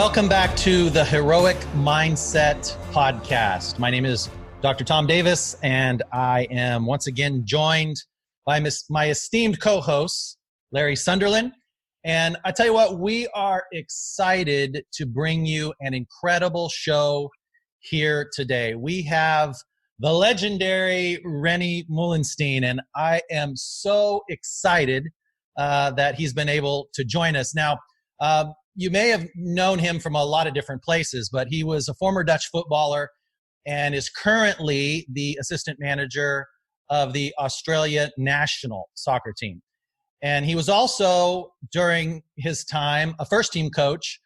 Welcome back to the Heroic Mindset Podcast. My name is Dr. Tom Davis, and I am once again joined by my esteemed co-host, Larry Sunderland. And I tell you what, we are excited to bring you an incredible show here today. We have the legendary Rene Meulensteen, and I am so excited that he's been able to join us. Now, you may have known him from a lot of different places, but he was a former Dutch footballer and is currently the assistant manager of the Australia national soccer team. And he was also, during his time, a first-team coach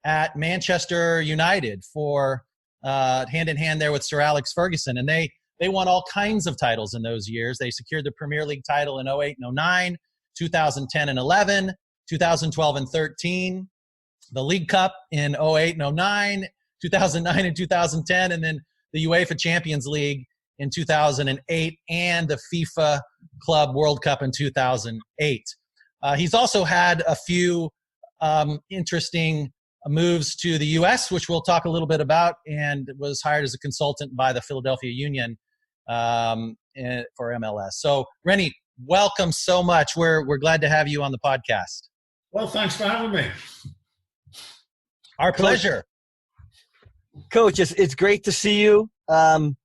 at Manchester United for hand-in-hand there with Sir Alex Ferguson. And they won all kinds of titles in those years. They secured the Premier League title in 08 and 09, 2010 and 11, 2012 and 13, the League Cup in 08 and 09, 2009 and 2010, and then the UEFA Champions League in 2008, and the FIFA Club World Cup in 2008. He's also had a few interesting moves to the U.S., which we'll talk a little bit about, and was hired as a consultant by the Philadelphia Union for MLS. So, Rene, welcome so much. We're glad to have you on the podcast. Well, thanks for having me. Our pleasure. Coach, it's great to see you. Tom,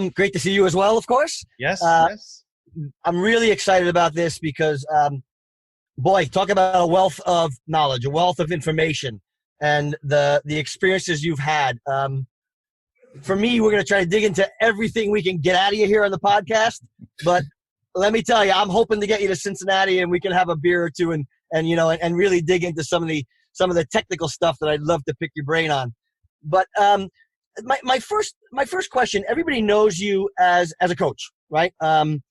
great to see you as well, of course. Yes, yes. I'm really excited about this because, boy, talk about a wealth of knowledge, a wealth of information, and the experiences you've had. For me, we're going to try to dig into everything we can get out of you here on the podcast. But let me tell you, I'm hoping to get you to Cincinnati and we can have a beer or two and really dig into some of the technical stuff that I'd love to pick your brain on. But my first question, everybody knows you as a coach, right? And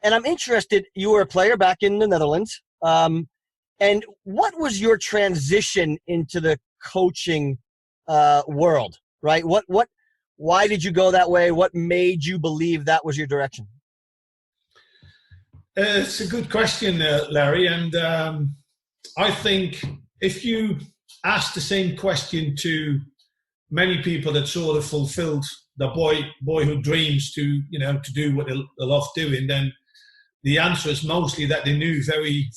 I'm interested, you were a player back in the Netherlands. And what was your transition into the coaching world, right? Why did you go that way? What made you believe that was your direction? It's a good question, Larry. And I think if you ask the same question to many people that sort of fulfilled the boyhood dreams to do what they love doing, then the answer is mostly that they knew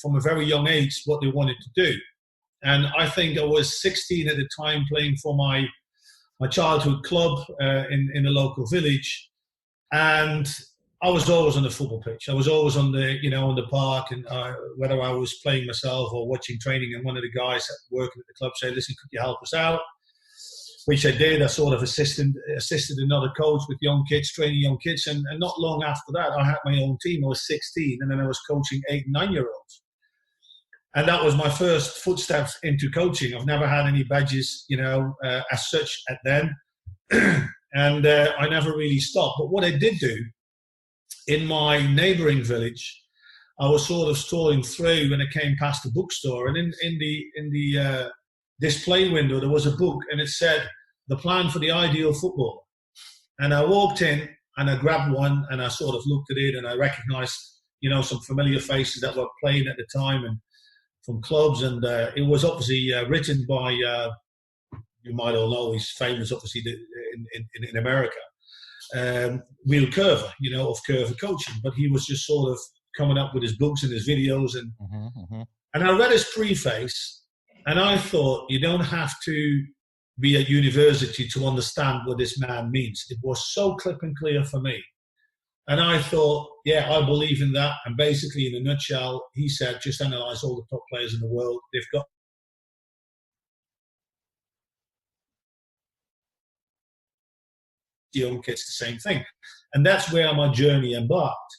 from a very young age what they wanted to do. And I think I was 16 at the time, playing for my childhood club in a local village, and I was always on the football pitch. I was always on the park, and whether I was playing myself or watching training, and one of the guys working at the club said, "Listen, could you help us out?" Which I did. I sort of assisted another coach with young kids, training young kids. And not long after that, I had my own team. I was 16, and then I was coaching 8 and 9-year-olds. And that was my first footsteps into coaching. I've never had any badges, as such at then. And I never really stopped. But what I did do, in my neighboring village, I was sort of strolling through when I came past the bookstore. And in the display window, there was a book, and it said, "The Plan for the Ideal Footballer." And I walked in and I grabbed one, and I sort of looked at it, and I recognized, some familiar faces that were playing at the time and from clubs. And it was obviously written by, you might all know, he's famous obviously in America, Will Curver, of Curver Coaching. But he was just sort of coming up with his books and his videos. And I read his preface, and I thought, you don't have to be at university to understand what this man means. It was so clip and clear for me. And I thought, yeah, I believe in that. And basically, in a nutshell, he said, just analyze all the top players in the world. They've got young kids, the same thing. And that's where my journey embarked.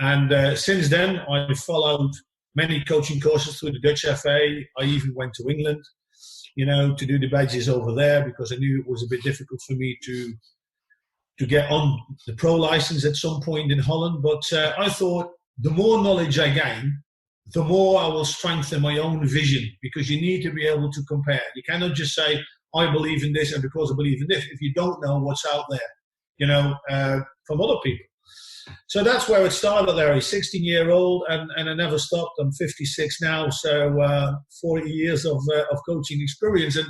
And since then, I followed many coaching courses through the Dutch FA. I even went to England, to do the badges over there, because I knew it was a bit difficult for me to get on the pro license at some point in Holland. But I thought, the more knowledge I gain, the more I will strengthen my own vision, because you need to be able to compare. You cannot just say, I believe in this, and because I believe in this, if you don't know what's out there, from other people. So that's where it started, Larry, 16-year-old, and I never stopped. I'm 56 now, so 40 years of coaching experience. And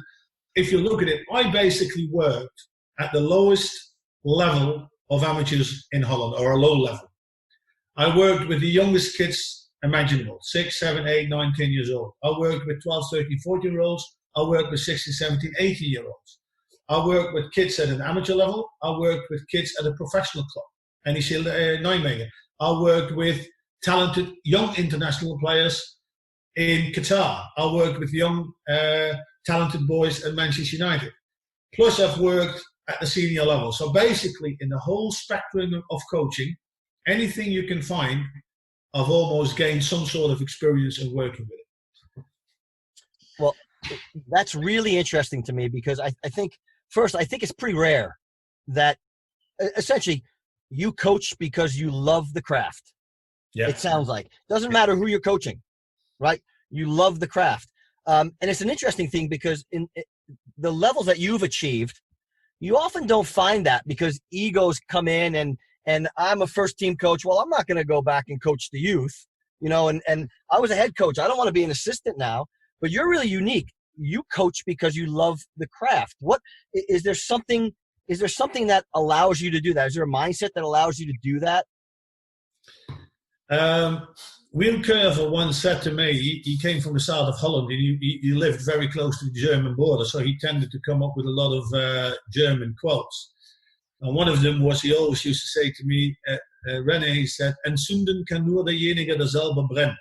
if you look at it, I basically worked at the lowest level of amateurs in Holland, or a low level. I worked with the youngest kids imaginable, 6, 7, 8, 9, 10 years old. I worked with 12, 13, 14-year-olds. I worked with 16, 17, 18-year-olds. I worked with kids at an amateur level. I worked with kids at a professional club, NEC Nijmegen. I worked with talented young international players in Qatar. I worked with young talented boys at Manchester United. Plus, I've worked at the senior level. So basically, in the whole spectrum of coaching, anything you can find, I've almost gained some sort of experience in working with it. Well, that's really interesting to me, because I think it's pretty rare that essentially you coach because you love the craft. Yeah. It sounds like. Doesn't matter who you're coaching, right? You love the craft. And it's an interesting thing, because in the levels that you've achieved, you often don't find that, because egos come in and I'm a first team coach. Well, I'm not going to go back and coach the youth, and I was a head coach. I don't want to be an assistant now, but you're really unique. You coach because you love the craft. Is there something that allows you to do that? Is there a mindset that allows you to do that? Will Curver once said to me, he came from the south of Holland, and he lived very close to the German border, so he tended to come up with a lot of German quotes. And one of them was, he always used to say to me, Rene, he said, "Entzünden kann nur derjenige, der selber brennt."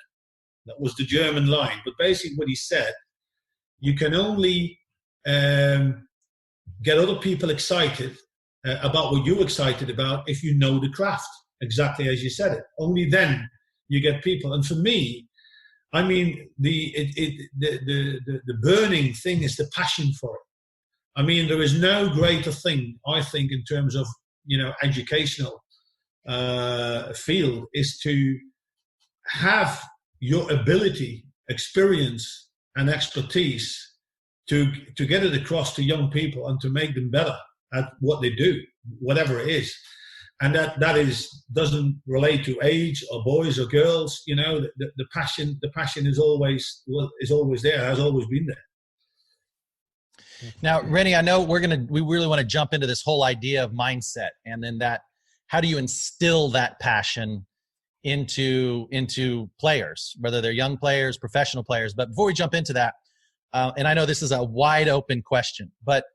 That was the German line. But basically what he said, you can only get other people excited about what you're excited about if you know the craft, exactly as you said it. Only then you get people. And for me, I mean, the burning thing is the passion for it. I mean, there is no greater thing, I think, in terms of, educational field, is to have your ability, experience, and expertise to get it across to young people and to make them better at what they do, whatever it is. And that doesn't relate to age or boys or girls. The passion is always there, has always been there. Now, Rene, I know we really want to jump into this whole idea of mindset, and then how do you instill that passion into players, whether they're young players, professional players. But before we jump into that, and I know this is a wide open question, but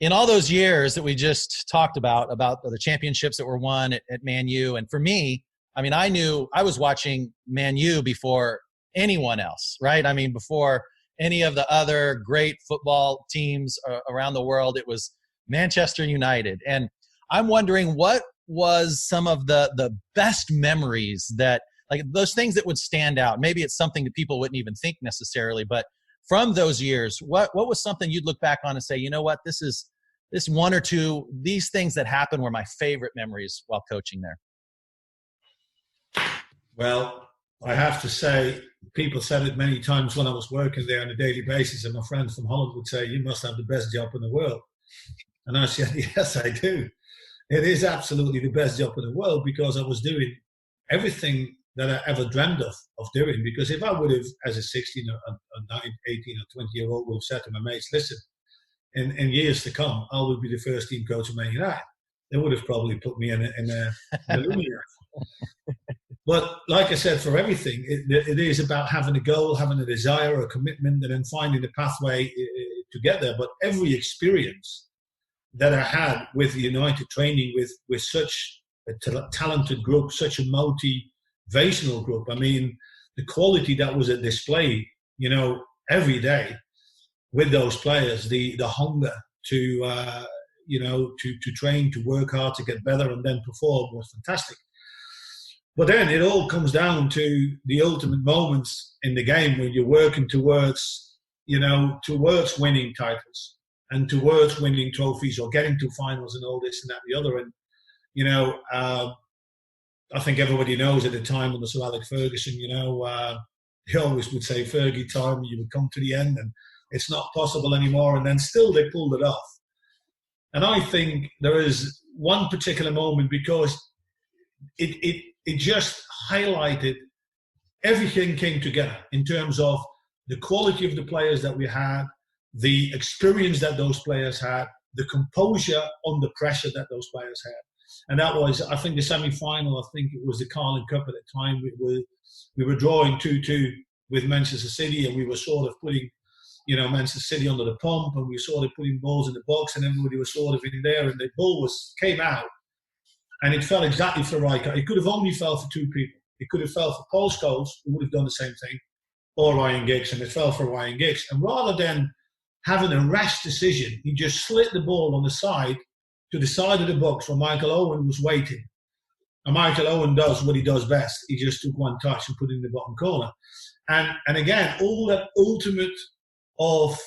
in all those years that we just talked about the championships that were won at Man U, and for me, I mean, I was watching Man U before anyone else, right? I mean, before any of the other great football teams around the world, it was Manchester United. And I'm wondering, what was some of the best memories that, like, those things that would stand out? Maybe it's something that people wouldn't even think necessarily, but from those years, what was something you'd look back on and say, you know what, this one or two, these things that happened were my favorite memories while coaching there? Well, I have to say, people said it many times when I was working there on a daily basis, and my friends from Holland would say, "You must have the best job in the world." And I said, "Yes, I do. It is absolutely the best job in the world, because I was doing everything that I ever dreamed of doing." Because if I would have, as a 16 or 19, 18 or 20-year-old, would have said to my mates, "Listen, in years to come, I will be the first team coach of Man United," they would have probably put me in a luminaire. But like I said, for everything, it is about having a goal, having a desire, a commitment, and then finding the pathway to get there. But every experience that I had with United, training with such a talented group, such a motivational group, I mean, the quality that was at display, every day with those players, the hunger to train, to work hard, to get better, and then perform was fantastic. But then it all comes down to the ultimate moments in the game when you're working towards winning titles and towards winning trophies or getting to finals and all this and that and the other. And, I think everybody knows at the time under Sir Alex Ferguson, he always would say, "Fergie time," you would come to the end and it's not possible anymore. And then still they pulled it off. And I think there is one particular moment, because it just highlighted everything came together in terms of the quality of the players that we had, the experience that those players had, the composure under pressure that those players had. And that was, I think, the semi-final. I think it was the Carling Cup at the time. We were drawing 2-2 with Manchester City, and we were sort of putting, Manchester City under the pump, and we were sort of putting balls in the box, and everybody was sort of in there, and the ball came out, and it fell exactly for Rijkaard. It could have only fell for two people. It could have fell for Paul Scholes, who would have done the same thing, or Ryan Giggs, and it fell for Ryan Giggs. And rather than having a rash decision, he just slid the ball on the side to the side of the box where Michael Owen was waiting. And Michael Owen does what he does best. He just took one touch and put it in the bottom corner. And again, all that ultimate of,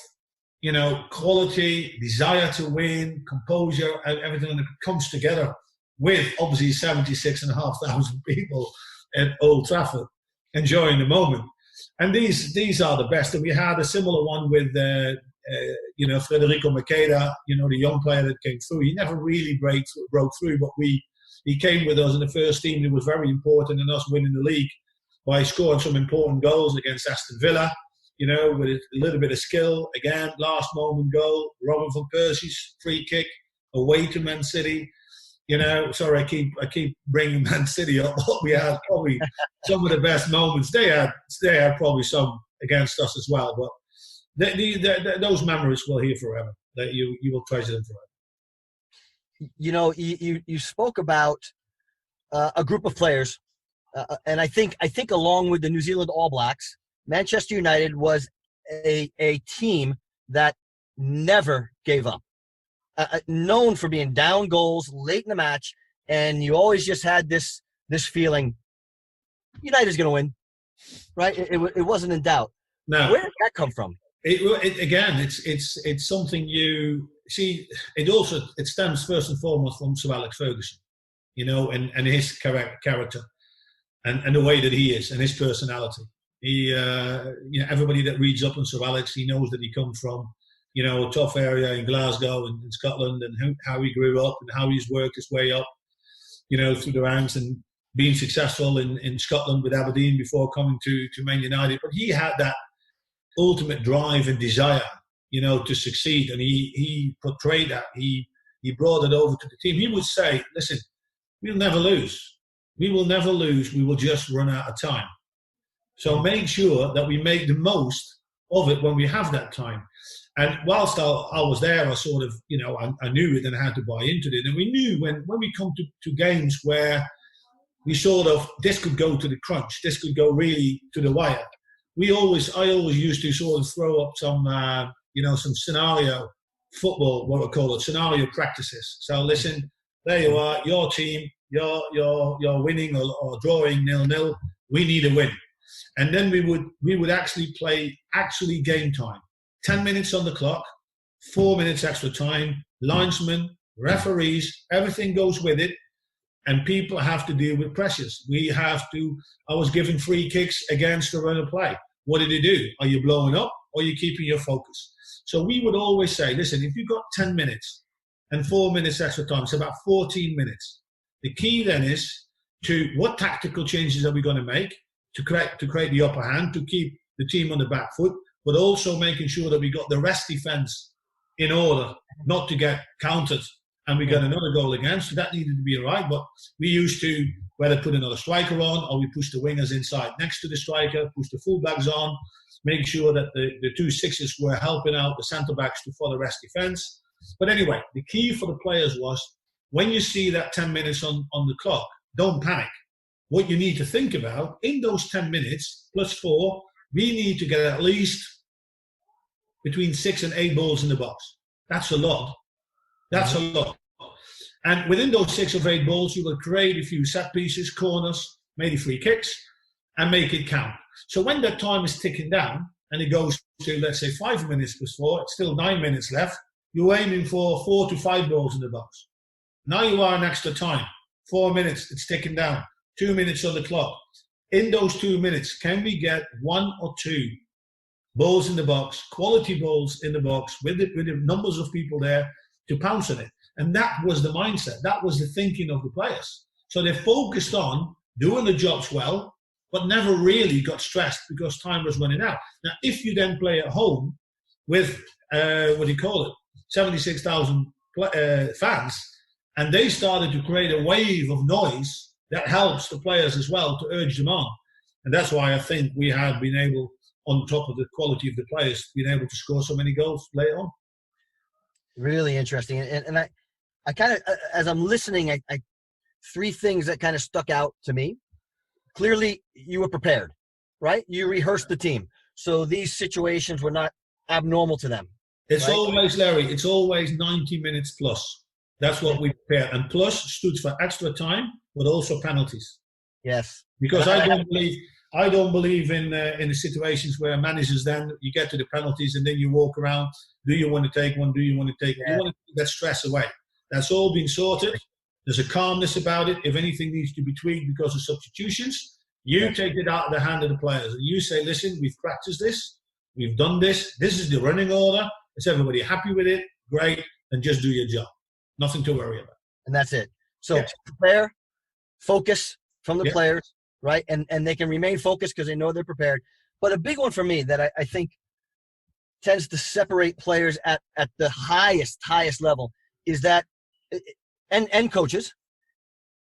quality, desire to win, composure, and everything that comes together with obviously 76,500 people at Old Trafford enjoying the moment. And these are the best. And we had a similar one with, Federico Maqueda, the young player that came through. He never really broke through, but he came with us in the first team. It was very important in us winning the league by scoring some important goals against Aston Villa, with a little bit of skill. Again, last moment goal, Robin van Persie's free kick away to Man City. Sorry, I keep bringing Man City up. We had probably some of the best moments. They had probably some against us as well, but those memories will here forever. That you will treasure them forever. You spoke about a group of players, and I think along with the New Zealand All Blacks, Manchester United was a team that never gave up. Known for being down goals late in the match, and you always just had this feeling United's going to win, right? It wasn't in doubt. No. Where did that come from? It's something you see. It stems first and foremost from Sir Alex Ferguson, and his character, and the way that he is, and his personality. He, everybody that reads up on Sir Alex, he knows that he comes from, a tough area in Glasgow and in Scotland, and how he grew up and how he's worked his way up, through the ranks and being successful in Scotland with Aberdeen before coming to Man United. But he had that ultimate drive and desire, to succeed, and he portrayed that. He brought it over to the team. He would say, "Listen, we'll never lose. We will never lose. We will just run out of time. So make sure that we make the most of it when we have that time." And whilst I was there, I sort of, I knew it and I had to buy into it. And we knew when we come to games where we sort of, this could go to the crunch, this could go really to the wire. I always used to sort of throw up some, some scenario football, what we call it, scenario practices. So listen, there you are, your team, you're winning or drawing 0-0. We need a win. And then we would actually play game time. 10 minutes on the clock, 4 minutes extra time, linesmen, referees, everything goes with it. And people have to deal with pressures. I was given free kicks against the run of play. What did he do? Are you blowing up or are you keeping your focus? So we would always say, listen, if you've got 10 minutes and 4 minutes extra time, it's about 14 minutes. The key then is to what tactical changes are we going to make to create the upper hand, to keep the team on the back foot, but also making sure that we got the rest defence in order, not to get countered and we get another goal against. So that needed to be right. But we used to whether put another striker on or we push the wingers inside next to the striker, push the fullbacks on, make sure that the 2 6s were helping out the centre-backs for the rest defence. But anyway, the key for the players was when you see that 10 minutes on the clock, don't panic. What you need to think about in those 10 minutes plus 4, we need to get at least between 6 and 8 balls in the box. That's a lot. That's a lot. And within those 6 or 8 balls, you will create a few set pieces, corners, maybe free kicks, and make it count. So when that time is ticking down and it goes to, let's say, 5 minutes plus 4, it's still 9 minutes left, you're aiming for 4 to 5 balls in the box. Now you are in extra time. 4 minutes, it's ticking down. 2 minutes on the clock. In those 2 minutes, can we get 1 or 2 balls in the box, quality balls in the box, with the numbers of people there to pounce on it? And that was the mindset. That was the thinking of the players. So they focused on doing the jobs well, but never really got stressed because time was running out. Now, if you then play at home with, 76,000 fans. And they started to create a wave of noise that helps the players as well to urge them on. And that's why I think we have been able, on top of the quality of the players, been able to score so many goals later on. Really interesting. And I kind of, as I'm listening, I three things that kind of stuck out to me. Clearly, you were prepared, right? You rehearsed the team. So these situations were not abnormal to them. It's right? always, Larry, it's always 90 minutes plus. That's what we prepare. And plus stood for extra time, but also penalties. Yes. Because I don't believe in the situations where managers then, you get to the penalties and then you walk around. Do you want to take one? Do you want to take one? You want to take that stress away. That's all been sorted. There's a calmness about it. If anything needs to be tweaked because of substitutions, you take it out of the hand of the players. And you say, listen, we've practiced this. We've done this. This is the running order. Is everybody happy with it? Great. And just do your job. Nothing to worry about. And that's it. So prepare, focus from the players, right? And they can remain focused because they know they're prepared. But a big one for me that I think tends to separate players at the highest level is that, and coaches,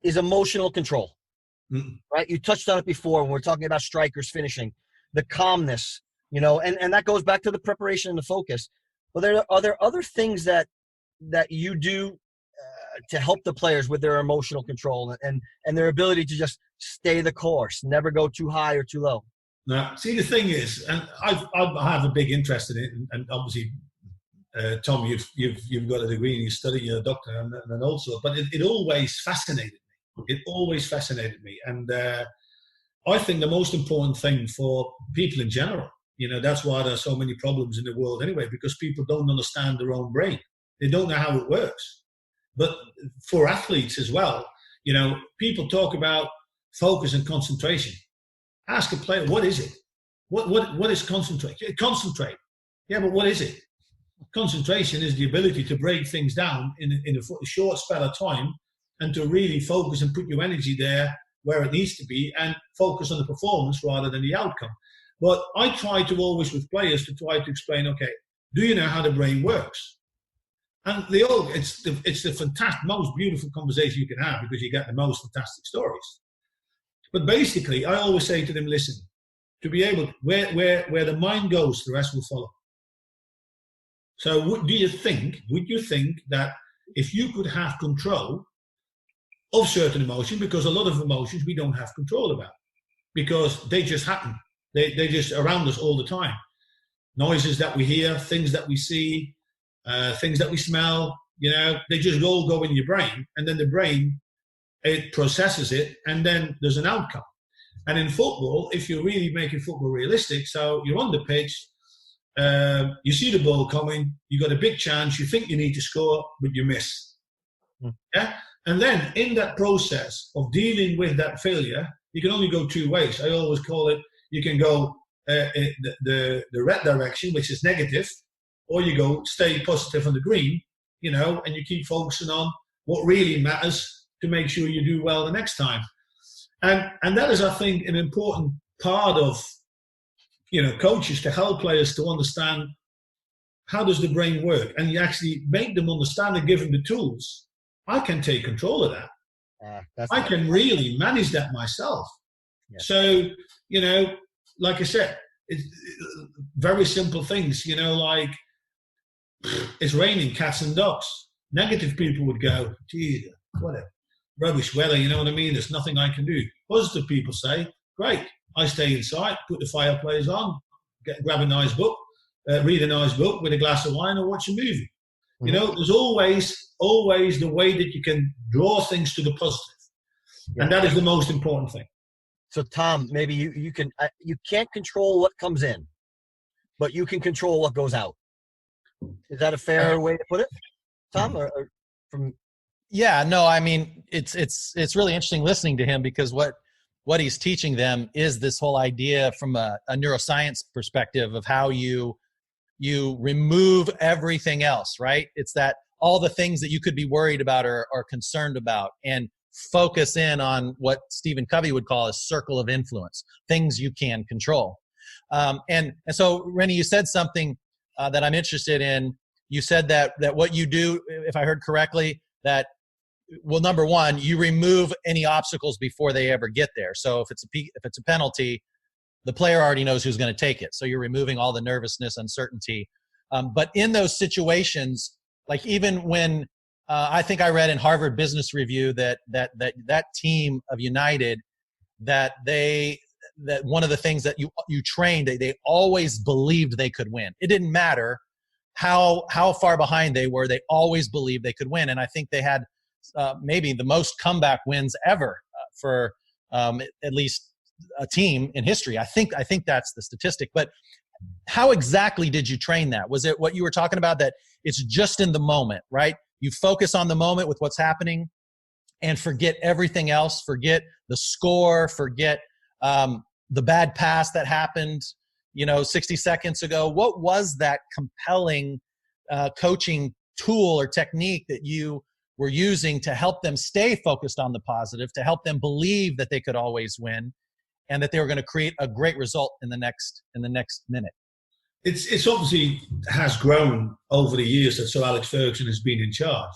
is emotional control, right? You touched on it before when we're talking about strikers finishing, the calmness, and that goes back to the preparation and the focus. But are there other things that you do to help the players with their emotional control and their ability to just stay the course, never go too high or too low? Now, see, the thing is, and I have a big interest in it, and obviously, Tom, you've got a degree and you study, you're a doctor, and also, but it always fascinated me. It always fascinated me, and I think the most important thing for people in general, that's why there are so many problems in the world anyway, because people don't understand their own brain. They don't know how it works. But for athletes as well, people talk about focus and concentration. Ask a player, what is it? What is concentrate? Concentrate. Yeah, but what is it? Concentration is the ability to break things down in a short spell of time and to really focus and put your energy there where it needs to be and focus on the performance rather than the outcome. But I try to always, with players, to try to explain, okay, do you know how the brain works? And it's the fantastic, most beautiful conversation you can have because you get the most fantastic stories. But basically, I always say to them, listen, to be able, where the mind goes, the rest will follow. So would you think that if you could have control of certain emotions, because a lot of emotions we don't have control about, because they just happen. They just around us all the time. Noises that we hear, things that we see, things that we smell, they just all go in your brain, and then the brain, it processes it, and then there's an outcome. And in football, if you're really making football realistic, so you're on the pitch, you see the ball coming, you got a big chance, you think you need to score, but you miss. Yeah? And then in that process of dealing with that failure, you can only go two ways. I always call it, you can go the red direction, which is negative, or you go stay positive on the green, and you keep focusing on what really matters to make sure you do well the next time. And that is, I think, an important part of, coaches, to help players to understand how does the brain work, and you actually make them understand and give them the tools. I can take control of that. I can really manage that myself. Yeah. So, like I said, it's very simple things, like it's raining, cats and dogs. Negative people would go, gee, what a rubbish weather, you know what I mean? There's nothing I can do. Positive people say, great, I stay inside, put the fireplace on, grab a nice book, read a nice book with a glass of wine or watch a movie. Mm-hmm. There's always the way that you can draw things to the positive. Yeah. And that is the most important thing. So Tom, maybe you can't control what comes in, but you can control what goes out. Is that a fair way to put it, Tom? Or from? Yeah, no, I mean, it's really interesting listening to him, because what he's teaching them is this whole idea from a neuroscience perspective of how you remove everything else, right? It's that all the things that you could be worried about or concerned about, and focus in on what Stephen Covey would call a circle of influence, things you can control. And so, Rene, you said something that I'm interested in. You said that what you do, if I heard correctly, that, well, number one, you remove any obstacles before they ever get there. So if it's a penalty, the player already knows who's going to take it. So you're removing all the nervousness, uncertainty. But in those situations, like even when I think I read in Harvard Business Review that team of United, that one of the things that you trained, they always believed they could win. It didn't matter how far behind they were. They always believed they could win. And I think they had maybe the most comeback wins ever for at least a team in history. I think that's the statistic. But how exactly did you train that? Was it what you were talking about, that it's just in the moment, right? You focus on the moment with what's happening and forget everything else, forget the score, forget the bad pass that happened, 60 seconds ago. What was that compelling coaching tool or technique that you were using to help them stay focused on the positive, to help them believe that they could always win and that they were going to create a great result in the next minute? It's obviously has grown over the years that Sir Alex Ferguson has been in charge.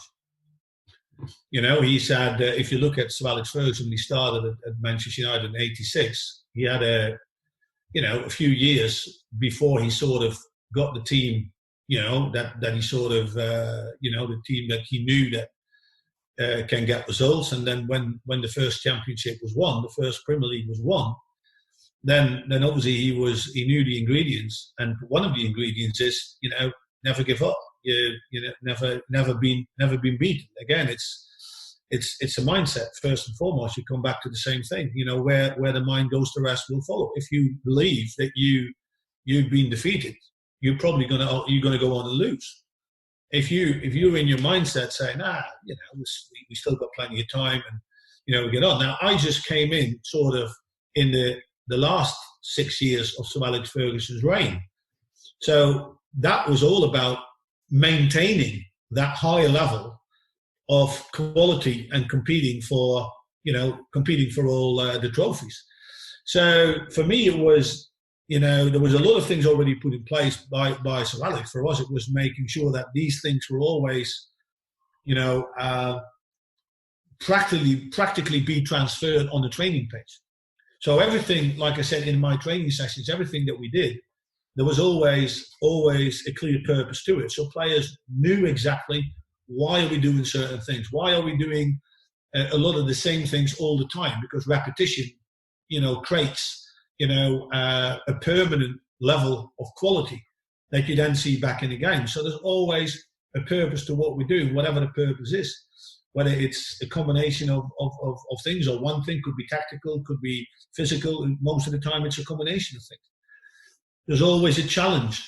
He's had, if you look at Sir Alex Ferguson, when he started at Manchester United in '86, he had a few years before he sort of got the team, that he sort of, the team that he knew that can get results. And then when the first championship was won, the first Premier League was won, then obviously he knew the ingredients, and one of the ingredients is never give up. Never been beaten. Again, it's a mindset first and foremost. You come back to the same thing. Where the mind goes, the rest will follow. If you believe that you've been defeated, you're probably gonna go on and lose. If you're in your mindset saying, we still got plenty of time and we get on. Now I just came in sort of in the last 6 years of Sir Alex Ferguson's reign. So that was all about maintaining that higher level of quality and competing for all the trophies. So for me, it was, there was a lot of things already put in place by Sir Alex. For us, it was making sure that these things were always, practically be transferred on the training page. So everything, like I said in my training sessions, everything that we did, there was always a clear purpose to it. So players knew exactly why are we doing certain things? Why are we doing a lot of the same things all the time? Because repetition, creates, a permanent level of quality that you then see back in the game. So there's always a purpose to what we do, whatever the purpose is. Whether it's a combination of things, or one thing could be tactical, could be physical, and most of the time it's a combination of things. There's always a challenge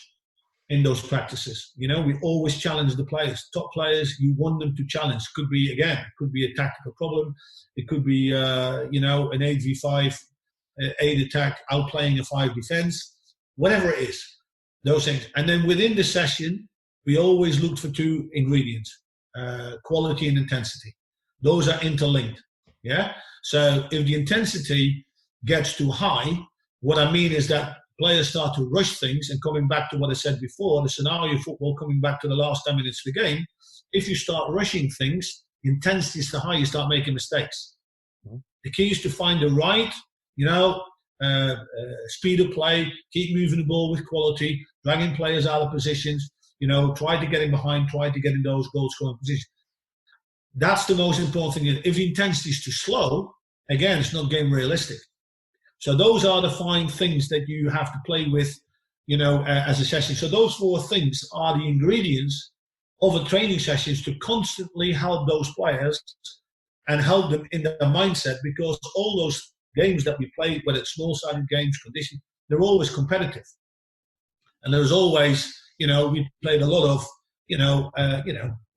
in those practices. We always challenge the players. Top players, you want them to challenge. Could be a tactical problem. It could be, an 8v5, 8 attack, outplaying a 5 defense, whatever it is, those things. And then within the session, we always looked for 2 ingredients. Quality and intensity. Those are interlinked. Yeah. So if the intensity gets too high, what I mean is that players start to rush things, and coming back to what I said before, the scenario football, coming back to the last 10 minutes of the game, if you start rushing things, intensity is too high, you start making mistakes. The key is to find the right, speed of play, keep moving the ball with quality, dragging players out of positions, try to get in behind, try to get in those goal-scoring positions. That's the most important thing. If the intensity is too slow, again, it's not game realistic. So those are the fine things that you have to play with, as a session. So those 4 things are the ingredients of a training sessions to constantly help those players and help them in their mindset, because all those games that we play, whether it's small-sided games, condition, they're always competitive. And there's always, we played a lot of,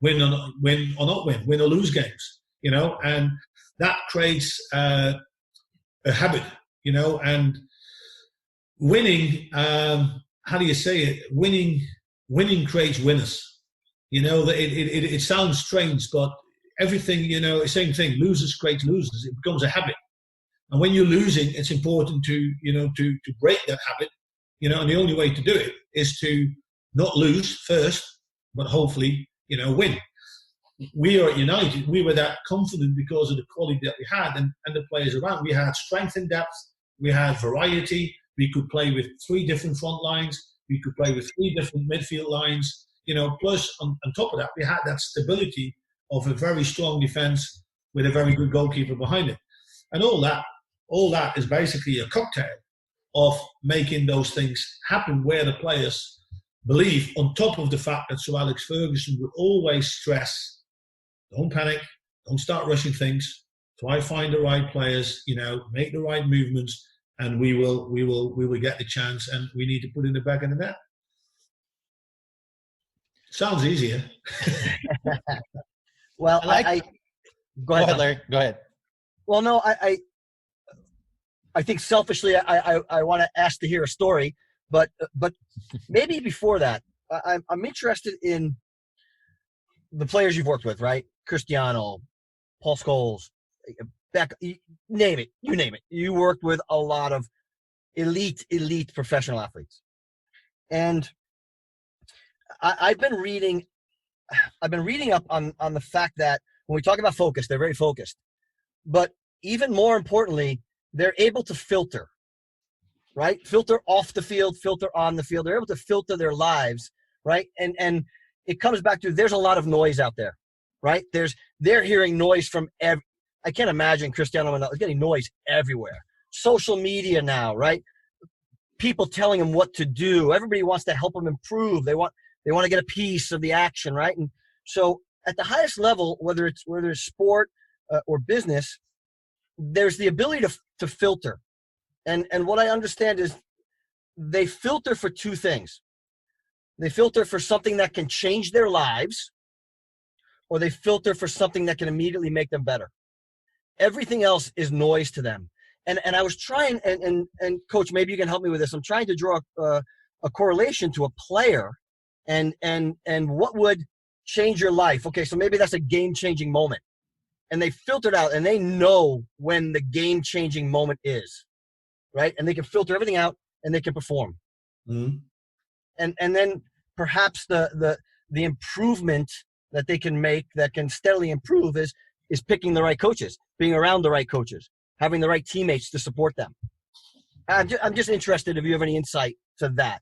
win or not win, win or lose games, and that creates a habit, and winning, how do you say it? Winning creates winners. It sounds strange, but everything, same thing, losers create losers. It becomes a habit. And when you're losing, it's important to break that habit, and the only way to do it is to not lose first, but hopefully, win. We are at United, we were that confident because of the quality that we had and the players around. We had strength and depth, we had variety, we could play with 3 different front lines, we could play with 3 different midfield lines, plus on top of that, we had that stability of a very strong defence with a very good goalkeeper behind it. And all that is basically a cocktail of making those things happen where the players believe, on top of the fact that Sir Alex Ferguson would always stress, don't panic, don't start rushing things, try find the right players, make the right movements, and we will get the chance, and we need to put in the back of the net. Sounds easier. Well, go ahead, Larry. Go ahead. Well, no, I think selfishly, I want to ask to hear a story, but maybe before that, I'm interested in the players you've worked with, right? Cristiano, Paul Scholes, Beck, you name it. You worked with a lot of elite professional athletes, and I've been reading up on the fact that when we talk about focus, they're very focused, but even more importantly, they're able to filter, right? Filter off the field, filter on the field. They're able to filter their lives, right? And it comes back to, there's a lot of noise out there, right? They're hearing noise from I can't imagine Cristiano Ronaldo is getting noise everywhere. Social media now, right? People telling him what to do. Everybody wants to help him improve. They want to get a piece of the action, right? And so at the highest level, whether it's sport or business, there's the ability to filter. And what I understand is they filter for 2 things. They filter for something that can change their lives, or they filter for something that can immediately make them better. Everything else is noise to them. And I was trying, and Coach, maybe you can help me with this. I'm trying to draw a correlation to a player and what would change your life. Okay, so maybe that's a game-changing moment. And they filtered out, and they know when the game-changing moment is, right? And they can filter everything out, and they can perform. Mm-hmm. And then perhaps the improvement that they can make, that can steadily improve, is picking the right coaches, being around the right coaches, having the right teammates to support them. I'm just interested if you have any insight to that.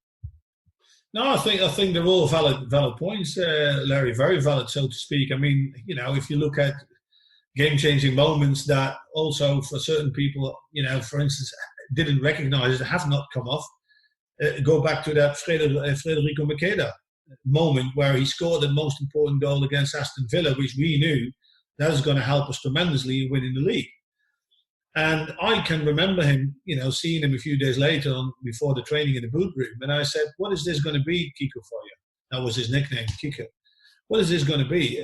No, I think they're all valid points, Larry. Very valid, so to speak. I mean, if you look at game-changing moments that also for certain people, for instance, didn't recognize, have not come off. Go back to that Federico Makeda moment where he scored the most important goal against Aston Villa, which we knew that was going to help us tremendously in winning the league. And I can remember him, seeing him a few days later before the training in the boot room, and I said, "What is this going to be, Kiko, for you?" That was his nickname, Kiko. What is this going to be?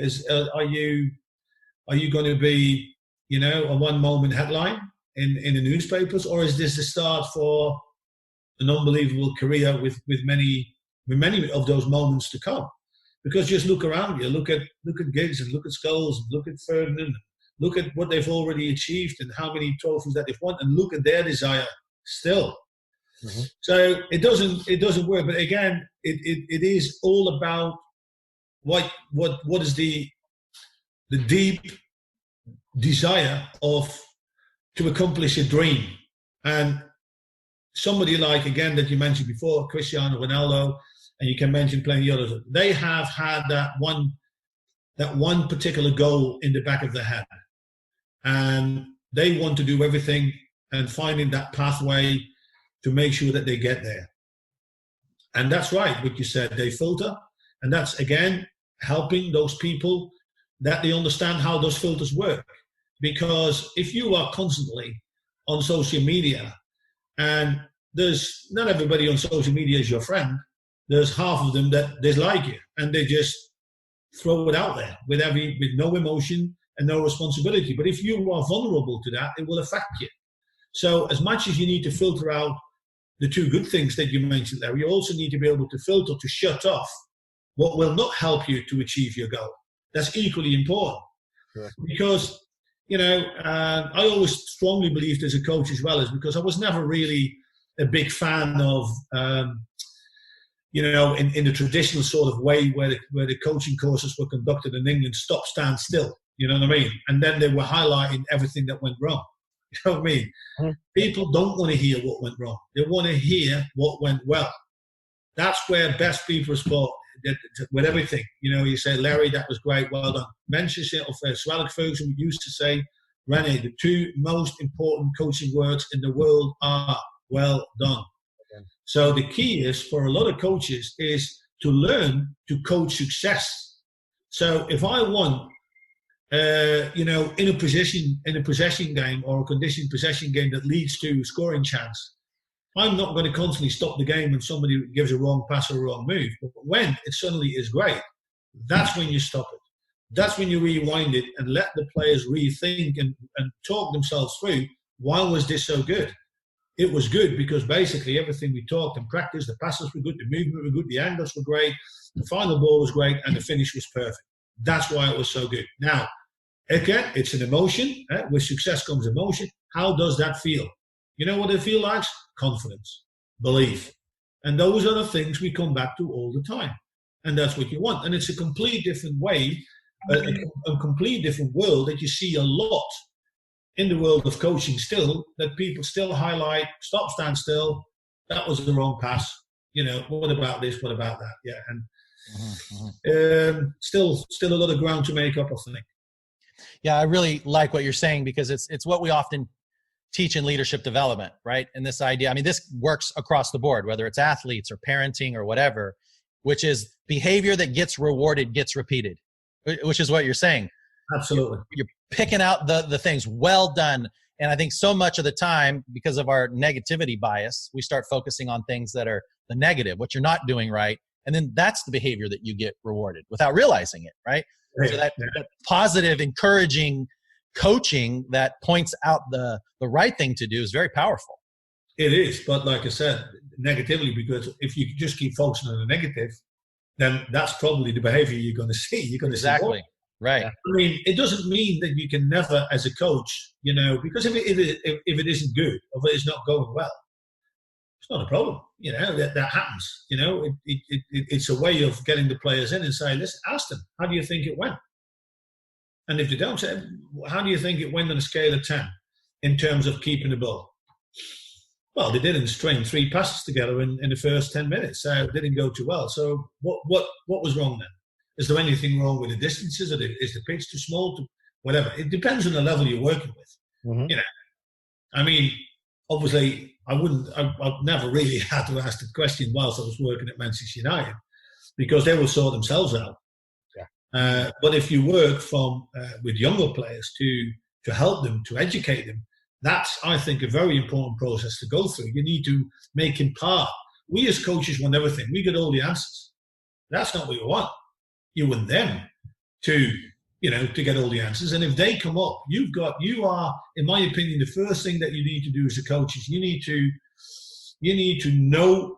Are you going to be, a one-moment headline in the newspapers, or is this the start for an unbelievable career with many of those moments to come? Because just look around you, look at Giggs and look at Scholes and look at Ferdinand, look at what they've already achieved and how many trophies that they've won, and look at their desire still. Mm-hmm. So it doesn't work. But again, it is all about what is the deep desire to accomplish a dream. And somebody like, again, that you mentioned before, Cristiano Ronaldo, and you can mention plenty of others, they have had that one particular goal in the back of their head. And they want to do everything and finding that pathway to make sure that they get there. And that's right, what you said, they filter. And that's, again, helping those people that they understand how those filters work. Because if you are constantly on social media, and there's not everybody on social media is your friend, there's half of them that dislike you, and they just throw it out there with no emotion and no responsibility. But if you are vulnerable to that, it will affect you. So as much as you need to filter out the 2 good things that you mentioned, Larry, you also need to be able to filter, to shut off what will not help you to achieve your goal. That's equally important. Correct. Because, I always strongly believed as a coach as well, is because I was never really a big fan of in the traditional sort of way where the coaching courses were conducted in England, stop, stand still. You know what I mean? And then they were highlighting everything that went wrong. You know what I mean? Mm-hmm. People don't want to hear what went wrong. They want to hear what went well. That's where best people sport with everything. You say, Larry, that was great, well done. Manchester of Sir Alex Ferguson used to say, Rene, the two most important coaching words in the world are well done. Okay. So the key is for a lot of coaches is to learn to coach success. So if I want, in a possession game or a conditioned possession game that leads to a scoring chance, I'm not going to constantly stop the game when somebody gives a wrong pass or a wrong move. But when it suddenly is great, that's when you stop it. That's when you rewind it and let the players rethink and talk themselves through, why was this so good? It was good because basically everything we talked and practiced, the passes were good, the movement were good, the angles were great, the final ball was great, and the finish was perfect. That's why it was so good. Now, again, it's an emotion. With success comes emotion. How does that feel? You know what it feels like? Confidence, belief. And those are the things we come back to all the time. And that's what you want. And it's a complete different way, a complete different world that you see a lot in the world of coaching still, that people still highlight, stop, stand still, that was the wrong pass. What about this? What about that? Yeah. And still a lot of ground to make up, I think. Yeah, I really like what you're saying because it's what we often teach in leadership development, right? And this idea, this works across the board, whether it's athletes or parenting or whatever, which is behavior that gets rewarded, gets repeated, which is what you're saying. Absolutely. You're picking out the things, well done. And I think so much of the time, because of our negativity bias, we start focusing on things that are the negative, what you're not doing right. And then that's the behavior that you get rewarded without realizing it, right? So that positive, encouraging coaching that points out the right thing to do is very powerful. It is, but like I said, negatively, because if you just keep focusing on the negative, then that's probably the behavior you're going to see. You're going to see more. Right. It doesn't mean that you can never, as a coach, because if it isn't good or if it's not going well, it's not a problem. That happens. It's a way of getting the players in and say, listen, ask them, how do you think it went? And if they don't say, how do you think it went on a scale of 10 in terms of keeping the ball? Well, they didn't string 3 passes together in the first 10 minutes, so it didn't go too well. So what was wrong then? Is there anything wrong with the distances? Is the pitch too small? Whatever. It depends on the level you're working with. Mm-hmm. Obviously, I've never really had to ask the question whilst I was working at Manchester United, because they will sort themselves out. But if you work with younger players to help them, to educate them, that's, I think, a very important process to go through. You need to make him part. We as coaches want everything. We get all the answers. That's not what you want. You want them to get all the answers. And if they come up, you are, in my opinion, the first thing that you need to do as a coach is you need to know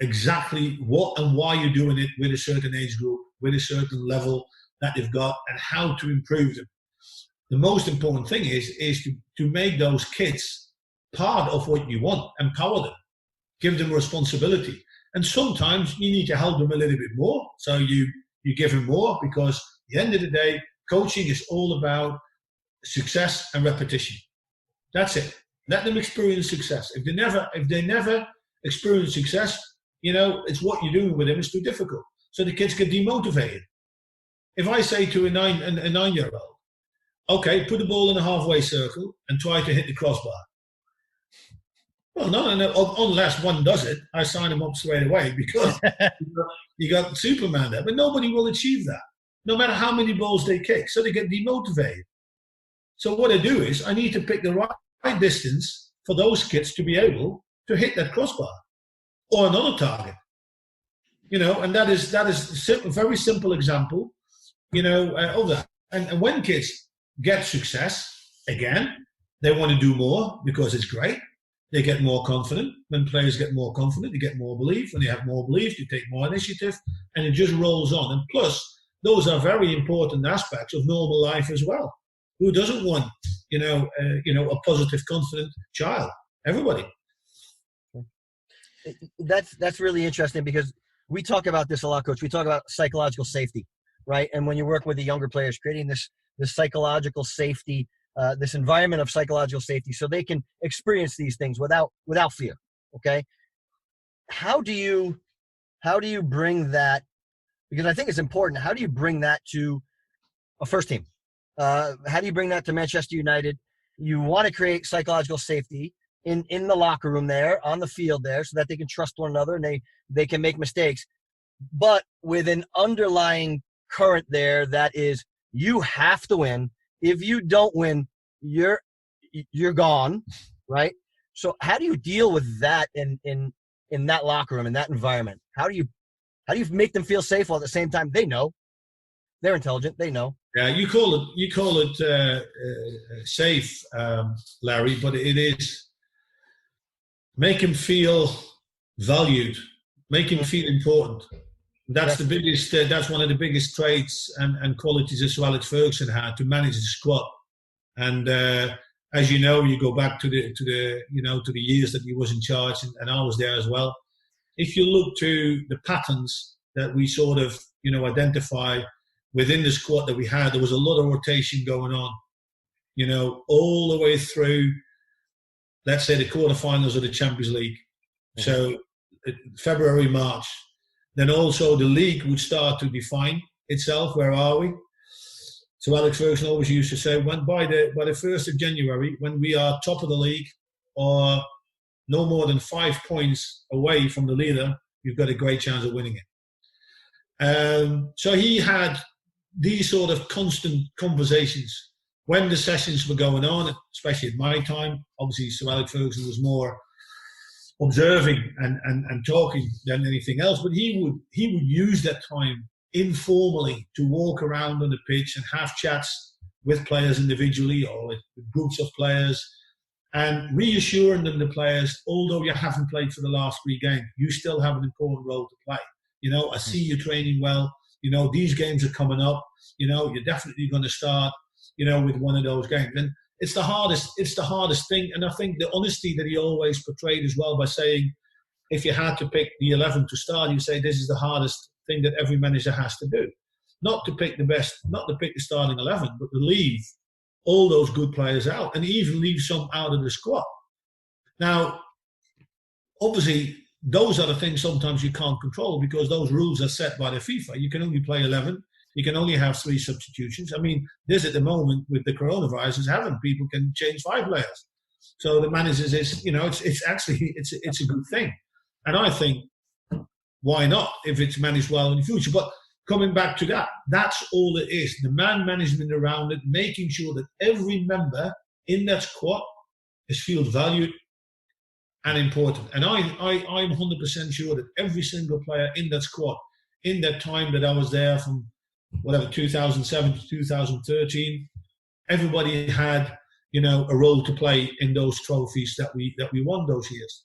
exactly what and why you're doing it with a certain age group, with a certain level that they've got, and how to improve them. The most important thing is to make those kids part of what you want, empower them, give them responsibility. And sometimes you need to help them a little bit more. So you give them more, because at the end of the day, coaching is all about success and repetition. That's it. Let them experience success. If they never experience success, it's what you're doing with them is too difficult. So the kids get demotivated. If I say to a 9-year-old, okay, put the ball in a halfway circle and try to hit the crossbar. Well, no, unless one does it, I sign them up straight away, because you got Superman there. But nobody will achieve that, no matter how many balls they kick. So they get demotivated. So what I do is I need to pick the right distance for those kids to be able to hit that crossbar or another target. And that is a very simple example, of that. And when kids get success, again, they want to do more because it's great. They get more confident. When players get more confident, they get more belief. When they have more belief, they take more initiative, and it just rolls on. And plus, those are very important aspects of normal life as well. Who doesn't want, a positive, confident child? Everybody. That's really interesting because we talk about this a lot, Coach. We talk about psychological safety, right? And when you work with the younger players, creating this psychological safety, this environment of psychological safety, so they can experience these things without fear. Okay, how do you bring that? Because I think it's important. How do you bring that to a first team? How do you bring that to Manchester United? You want to create psychological safety in the locker room there, on the field there, so that they can trust one another and they can make mistakes. But with an underlying current there that is, you have to win. If you don't win, you're gone, right? So how do you deal with that in that locker room, in that environment? How do you make them feel safe while at the same time they know they're intelligent, they know? Yeah, you call it safe, Larry, but it is make him feel valued, make him feel important. That's the biggest. That's one of the biggest traits and qualities that Sir Alex Ferguson had to manage the squad. And as you know, you go back to the years that he was in charge, and I was there as well. If you look to the patterns that we sort of identify within the squad that we had, there was a lot of rotation going on. All the way through, let's say, the quarterfinals of the Champions League. So February, March. Then also the league would start to define itself. Where are we? So Alex Ferguson always used to say, when by the 1st of January, when we are top of the league or no more than 5 points away from the leader, you've got a great chance of winning it. So he had these sort of constant conversations when the sessions were going on, especially at my time. Obviously, Sir Alex Ferguson was more observing and talking than anything else, but he would use that time informally to walk around on the pitch and have chats with players individually or with groups of players, and reassuring them, the players, although you haven't played for the last 3 games, you still have an important role to play. I see you training well. These games are coming up. You're definitely going to start, with one of those games. And it's the hardest thing. And I think the honesty that he always portrayed as well, by saying, if you had to pick the 11 to start, you say this is the hardest thing that every manager has to do. Not to pick the best, not to pick the starting 11, but to leave all those good players out and even leave some out of the squad. Now, obviously, those are the things sometimes you can't control because those rules are set by the FIFA. You can only play 11. You can only have 3 substitutions. I mean, this at the moment with the coronavirus is happening. People can change 5 players. So the managers is, it's a good thing. And I think, why not if it's managed well in the future? But coming back to that, that's all it is. The man management around it, making sure that every member in that squad is feel valued and important. And I'm 100% sure that every single player in that squad, in that time that I was there from 2007 to 2013, everybody had, a role to play in those trophies that we won those years.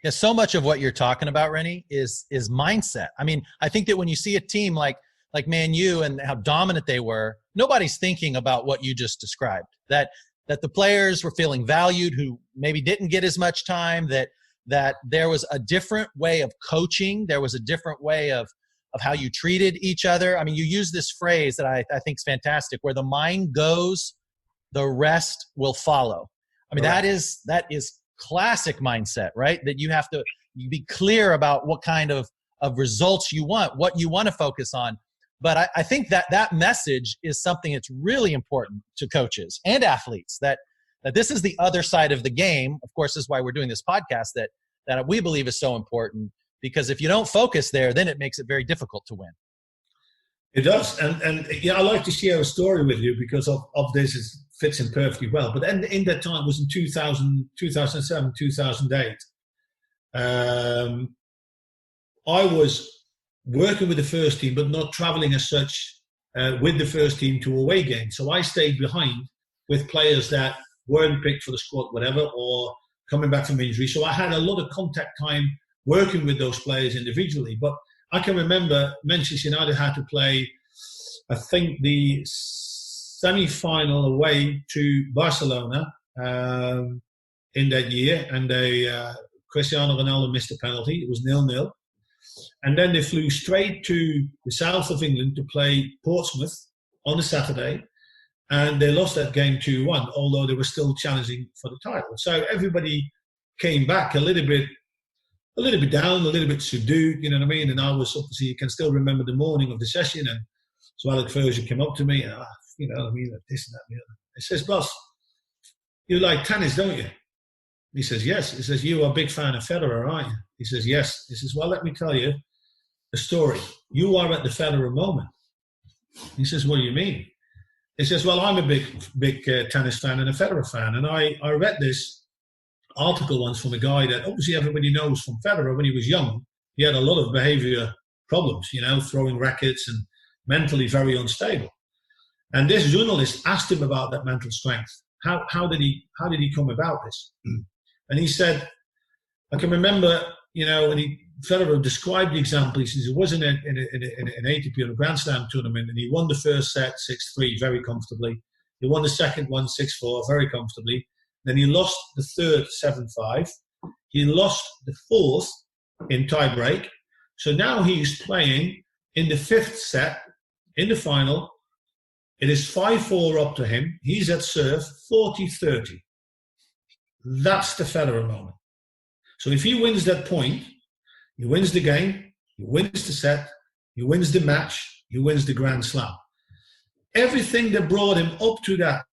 Yeah, so much of what you're talking about, Rene, is mindset. I mean, I think that when you see a team like Man U and how dominant they were, nobody's thinking about what you just described. That the players were feeling valued who maybe didn't get as much time, that there was a different way of coaching, there was a different way of how you treated each other. I mean, you use this phrase that I think is fantastic, where the mind goes, the rest will follow. I mean, Right. that is classic mindset, right? That you have to be clear about what kind of results you want, what you want to focus on. But I think that message is something that's really important to coaches and athletes, that this is the other side of the game. Of course, this is why we're doing this podcast that we believe is so important, because if you don't focus there, then it makes it very difficult to win. It does. And yeah, I like to share a story with you because of this. It fits in perfectly well. But in that time, it was in 2007, 2008. I was working with the first team, but not traveling as such with the first team to away games. So I stayed behind with players that weren't picked for the squad, whatever, or coming back from injury. So I had a lot of contact time working with those players individually. But I can remember Manchester United had to play, I think, the semi-final away to Barcelona in that year. And they Cristiano Ronaldo missed a penalty. It was 0-0. And then they flew straight to the south of England to play Portsmouth on a Saturday. And they lost that game 2-1, although they were still challenging for the title. So everybody came back a little bit down, a little bit subdued, you know what I mean? And I was, obviously, you can still remember the morning of the session. And so Alex Ferguson came up to me, and, you know what I mean, this and that and the other. He says, "Boss, you like tennis, don't you?" He says, "Yes." He says, "You are a big fan of Federer, aren't you?" He says, "Yes." He says, "Well, let me tell you a story. You are at the Federer moment." He says, "What do you mean?" He says, "Well, I'm a big tennis fan and a Federer fan. And I read this article once from a guy that obviously everybody knows from Federer. When he was young, he had a lot of behavior problems, you know, throwing rackets and mentally very unstable. And this journalist asked him about that mental strength. How did he come about this?" And he said, "I can remember, you know, when Federer described the example. He says he was in an ATP on a Grand Slam tournament, and he won the first set 6-3 very comfortably. He won the second one 6-4 very comfortably. Then he lost the third 7-5. He lost the fourth in tiebreak. So now he's playing in the fifth set in the final. It is 5-4 up to him. He's at serve 40-30. That's the Federer moment. So if he wins that point, he wins the game, he wins the set, he wins the match, he wins the Grand Slam. Everything that brought him up to that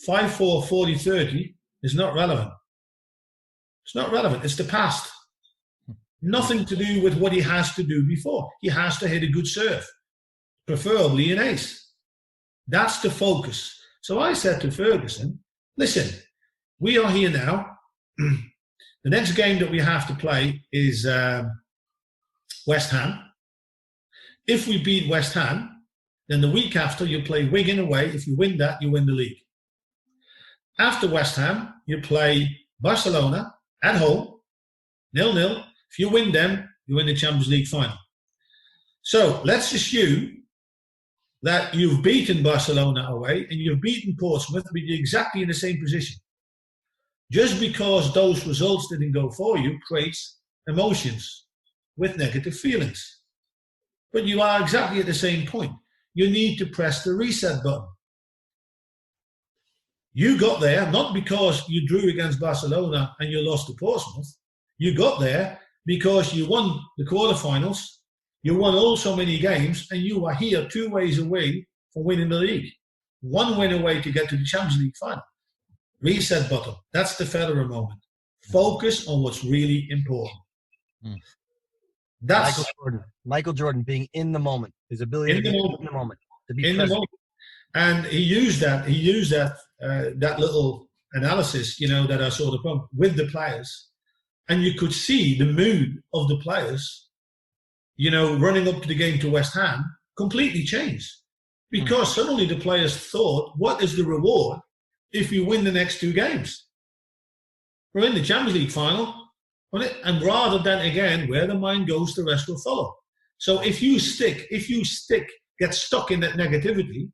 5-4, 40-30 is not relevant. It's not relevant. It's the past. Nothing to do with what he has to do before. He has to hit a good serve, preferably an ace. That's the focus. So I said to Ferguson, "Listen, we are here now. The next game that we have to play is West Ham. If we beat West Ham, then the week after you play Wigan away. If you win that, you win the league. After West Ham, you play Barcelona at home, 0-0. If you win them, you win the Champions League final. So let's assume that you've beaten Barcelona away and you've beaten Portsmouth, but you're exactly in the same position. Just because those results didn't go for you creates emotions with negative feelings. But you are exactly at the same point. You need to press the reset button. You got there not because you drew against Barcelona and you lost to Portsmouth. You got there because you won the quarterfinals, you won all so many games, and you are here 2 ways away from winning the league. 1 win away to get to the Champions League final. Reset button. That's the Federer moment. Focus on what's really important. That's Michael Jordan being in the moment. His ability to be in the moment. To be present. The moment. And he used that little analysis, you know, that I sort of with the players, and you could see the mood of the players, you know, running up to the game to West Ham completely changed, because suddenly the players thought, what is the reward if we win the next 2 games? We're in the Champions League final, and rather than, again, where the mind goes, the rest will follow. So if you get stuck in that negativity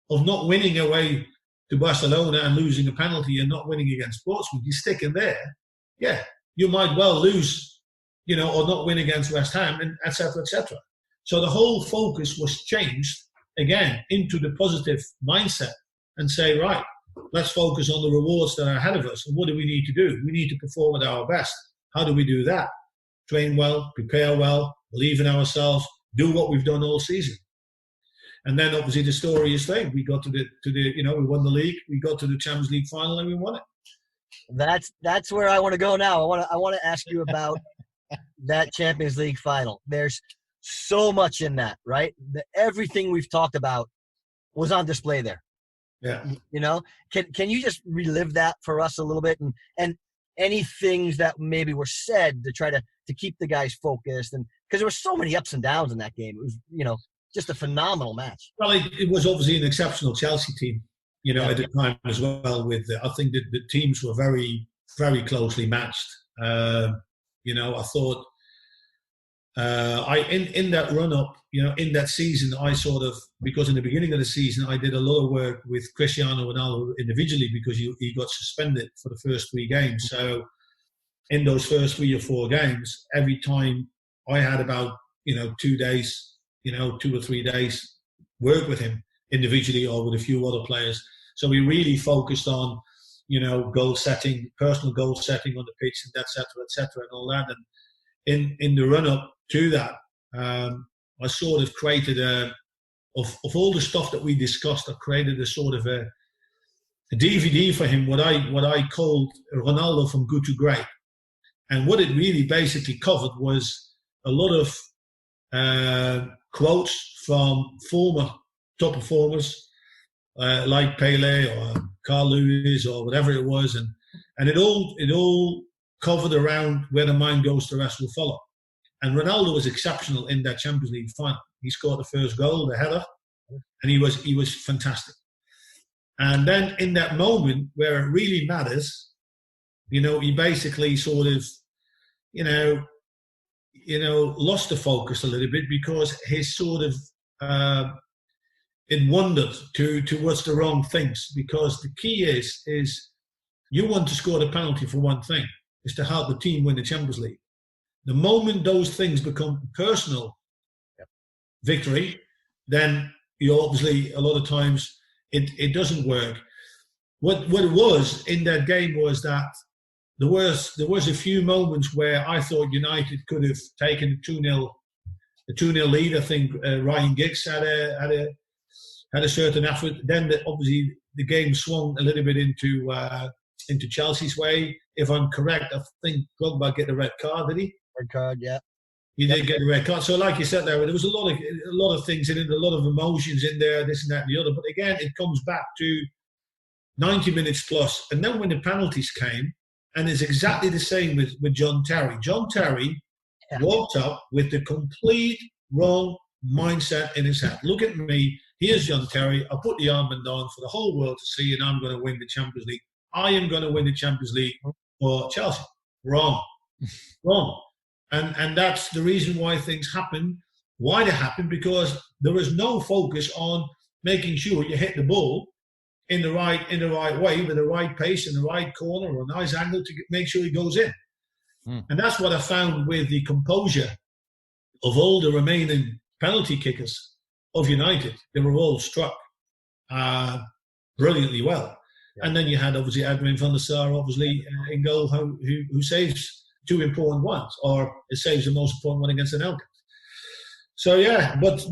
of not winning away to Barcelona and losing a penalty and not winning against Portsmouth, you stick in there, yeah, you might well lose, you know, or not win against West Ham, and et cetera, et cetera. So the whole focus was changed, again, into the positive mindset and say, right, let's focus on the rewards that are ahead of us. And what do we need to do? We need to perform at our best. How do we do that? Train well, prepare well, believe in ourselves, do what we've done all season. And then obviously the story is there. We got to the you know, we won the league, we got to the Champions League final, and we won it. That's where I want to go now. I want to ask you about that Champions League final. There's so much in that, right? Everything we've talked about was on display there. Yeah. You know, can you just relive that for us a little bit, and any things that maybe were said to try to keep the guys focused, and because there were so many ups and downs in that game. It was, you know, just a phenomenal match. Well, it was obviously an exceptional Chelsea team, you know, at the time as well. With I think that the teams were very, very closely matched. You know, I thought in that run up, you know, in that season, I sort of, because in the beginning of the season, I did a lot of work with Cristiano Ronaldo individually because he got suspended for the first 3 games. So in those first 3 or 4 games, every time I had about 2 days, 2 or 3 days work with him individually or with a few other players. So we really focused on goal setting, personal goal setting on the pitch, and et cetera, and all that. And in the run up to that, I sort of created of all the stuff that we discussed, I created a sort of a DVD for him, what I called Ronaldo from Good to Great. And what it really basically covered was a lot of quotes from former top performers like Pele or Carl Lewis or whatever it was, and it all covered around where the mind goes, the rest will follow. And Ronaldo was exceptional in that Champions League final. He scored the first goal, the header, and he was fantastic. And then in that moment where it really matters, he basically sort of, lost the focus a little bit because his sort of it wandered towards the wrong things. Because the key is you want to score the penalty for one thing, is to help the team win the Champions League. The moment those things become personal victory, then you obviously a lot of times it doesn't work. What it was in that game was that there was a few moments where I thought United could have taken the 2-0 lead. I think Ryan Giggs had a certain effort. Then obviously the game swung a little bit into Chelsea's way. If I'm correct, I think Drogba get a red card, did he? Red card, yeah. He did get a red card. So like you said there was a lot of things in it, a lot of emotions in there, this and that and the other. But again, it comes back to 90 minutes plus. And then when the penalties came, and it's exactly the same with John Terry. John Terry walked up with the complete wrong mindset in his head. Look at me. Here's John Terry. I put the armband on for the whole world to see, and I'm going to win the Champions League. I am going to win the Champions League for Chelsea. Wrong. Wrong. And that's the reason why things happen. Why they happen? Because there is no focus on making sure you hit the ball in the right way, with the right pace, in the right corner or a nice angle to make sure it goes in. And that's what I found with the composure of all the remaining penalty kickers of United. They were all struck brilliantly well. Yeah. And then you had obviously Edwin van der Sar, obviously in goal, who saves 2 important ones, or it saves the most important one against an Elka. So yeah, but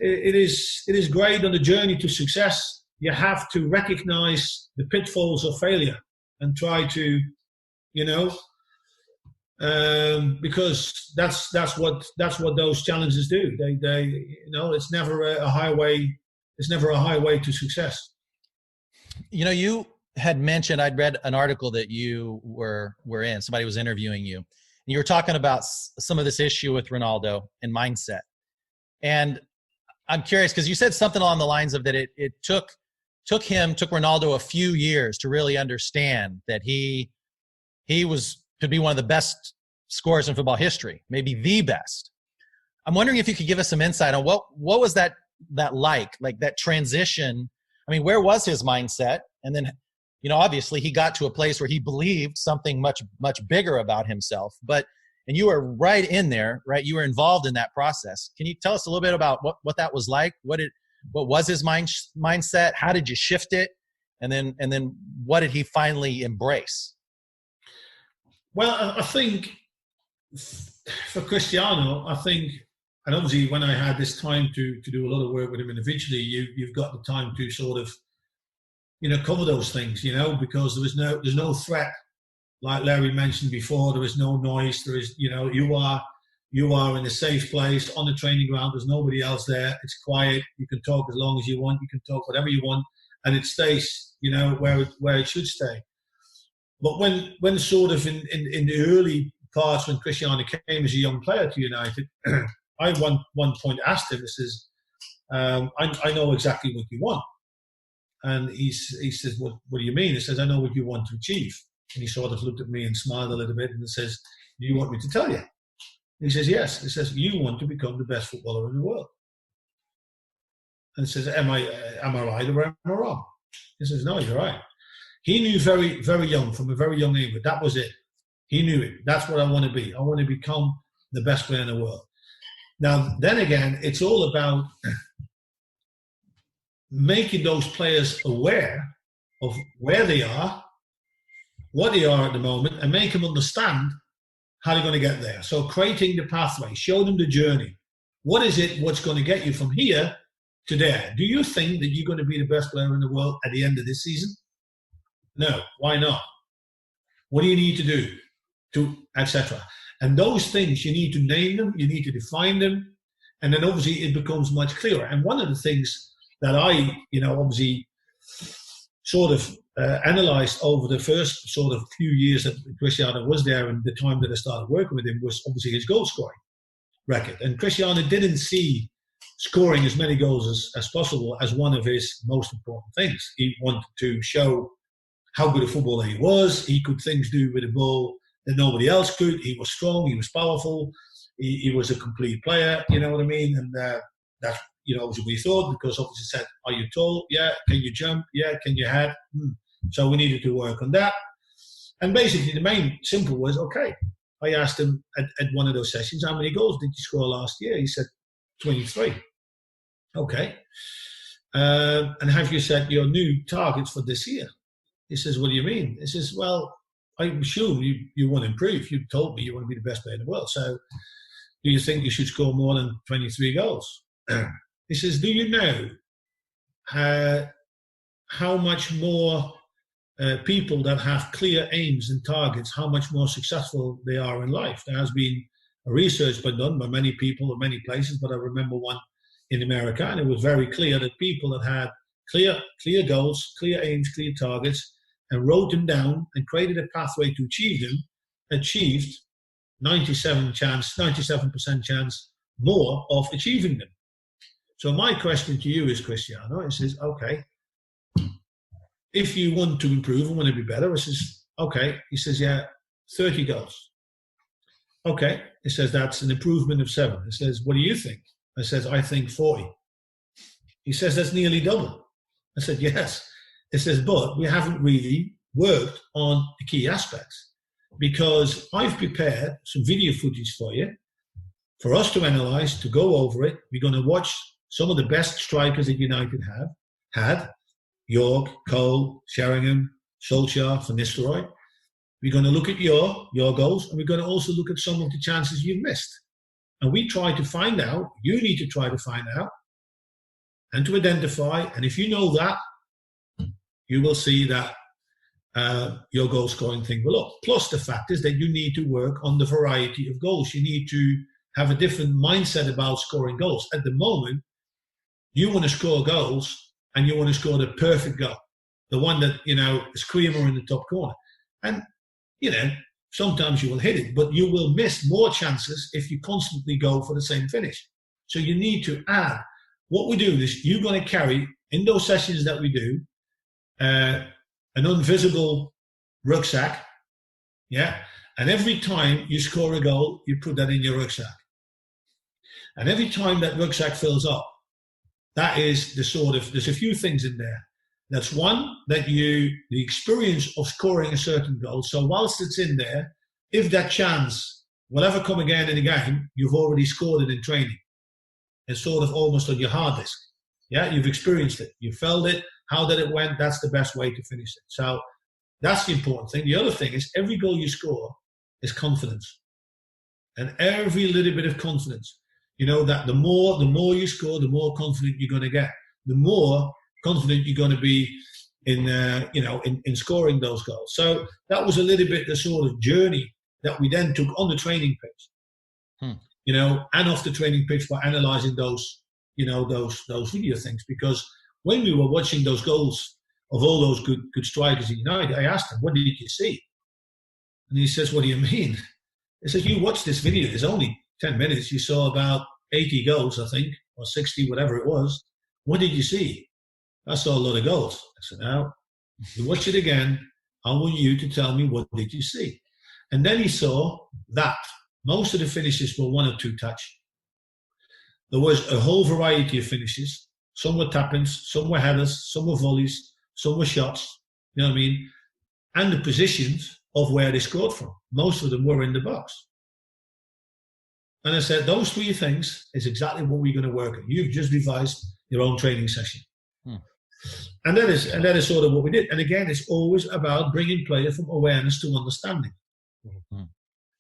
it is great on the journey to success. You have to recognize the pitfalls of failure and try to, because that's what those challenges do. They it's never a highway. It's never a highway to success. You had mentioned, I'd read an article that you were in. Somebody was interviewing you, and you were talking about some of this issue with Ronaldo and mindset. And I'm curious because you said something along the lines of that it took Ronaldo a few years to really understand that he could be one of the best scorers in football history, maybe the best. I'm wondering if you could give us some insight on what was that like that transition. I mean, where was his mindset? And then, obviously he got to a place where he believed something much, much bigger about himself. And you were right in there, right? You were involved in that process. Can you tell us a little bit about what that was like? What was his mindset? How did you shift it? And then what did he finally embrace? Well, I think for Cristiano, and obviously when I had this time to do a lot of work with him individually, you've got the time to sort of, cover those things, because there's no threat, like Larry mentioned before. There is no noise. There is, you are in a safe place on the training ground. There's nobody else there. It's quiet. You can talk as long as you want. You can talk whatever you want, and it stays, where it should stay. But when sort of in the early parts when Cristiano came as a young player to United, I one point asked him, I says, I know exactly what you want. And he says, what do you mean? He says, I know what you want to achieve. And he sort of looked at me and smiled a little bit and says, do you want me to tell you? And he says, yes. He says, you want to become the best footballer in the world. And he says, am I right or am I wrong? He says, no, you're right. He knew very, very young, from a very young age, but that was it. He knew it. That's what I want to be. I want to become the best player in the world. Now, then again, it's all about making those players aware of where they are, what they are at the moment, and make them understand how they're going to get there. So creating the pathway, show them the journey. What is it, what's going to get you from here to there? Do you think that you're going to be the best player in the world at the end of this season? No. Why not? What do you need to do? Etc. And those things, you need to name them, you need to define them, and then obviously it becomes much clearer. And one of the things that I, obviously sort of analysed over the first sort of few years that Cristiano was there and the time that I started working with him was obviously his goal scoring record. And Cristiano didn't see scoring as many goals as possible as one of his most important things. He wanted to show how good a footballer he was. He could things do with the ball that nobody else could. He was strong. He was powerful. He was a complete player. You know what I mean? And that's obviously we thought, because obviously said, are you tall? Yeah. Can you jump? Yeah. Can you head? So we needed to work on that. And basically the main simple was, okay, I asked him at one of those sessions, how many goals did you score last year? He said 23. Okay. And have you set your new targets for this year? He says, what do you mean? He says, well, I assume you want to improve. You told me you want to be the best player in the world. So do you think you should score more than 23 goals? He says, do you know how much more people that have clear aims and targets, how much more successful they are in life? There has been a research done by many people in many places, but I remember one in America, and it was very clear that people that had clear goals, clear aims, clear targets, and wrote them down and created a pathway to achieve them, achieved 97% chance more of achieving them. So my question to you is, Cristiano, it says, okay, if you want to improve and want to be better, it says, okay, he says, yeah, 30 goals. Okay, he says, that's an improvement of 7. He says, what do you think? I says, I think 40. He says, that's nearly double. I said, yes. It says, but we haven't really worked on the key aspects, because I've prepared some video footage for you, for us to analyse, to go over it. We're going to watch some of the best strikers that United have had, York, Cole, Sheringham, Solskjaer, Van Nistelrooy. We're going to look at your goals, and we're going to also look at some of the chances you've missed. And we try to find out, you need to try to find out, and to identify, and if you know that, you will see that your goal scoring thing will up. Plus the fact is that you need to work on the variety of goals. You need to have a different mindset about scoring goals. At the moment, you want to score goals and you want to score the perfect goal. The one that, is creamer in the top corner. And, sometimes you will hit it, but you will miss more chances if you constantly go for the same finish. So you need to add. What we do is you're going to carry, in those sessions that we do, an invisible rucksack, yeah? And every time you score a goal, you put that in your rucksack. And every time that rucksack fills up, that is there's a few things in there. That's one, that the experience of scoring a certain goal, so whilst it's in there, if that chance will ever come again in a game, you've already scored it in training. It's sort of almost on your hard disk. Yeah, you've experienced it. You felt it. How that it went, that's the best way to finish it. So that's the important thing. The other thing is every goal you score is confidence. And every little bit of confidence. That the more you score, the more confident you're going to get. The more confident you're going to be in scoring those goals. So that was a little bit the sort of journey that we then took on the training pitch. And off the training pitch by analysing those video things. Because when we were watching those goals of all those good strikers in United, I asked him, what did you see? And he says, what do you mean? He says, you watched this video, it's only 10 minutes, you saw about 80 goals, I think, or 60, whatever it was. What did you see? I saw a lot of goals. I said, now, you watch it again, I want you to tell me, what did you see? And then he saw that most of the finishes were 1 or 2 touch. There was a whole variety of finishes. Some were tap-ins, some were headers, some were volleys, some were shots. You know what I mean? And the positions of where they scored from. Most of them were in the box. And I said, those three things is exactly what we're going to work on. You've just devised your own training session. And that is sort of what we did. And again, it's always about bringing players from awareness to understanding.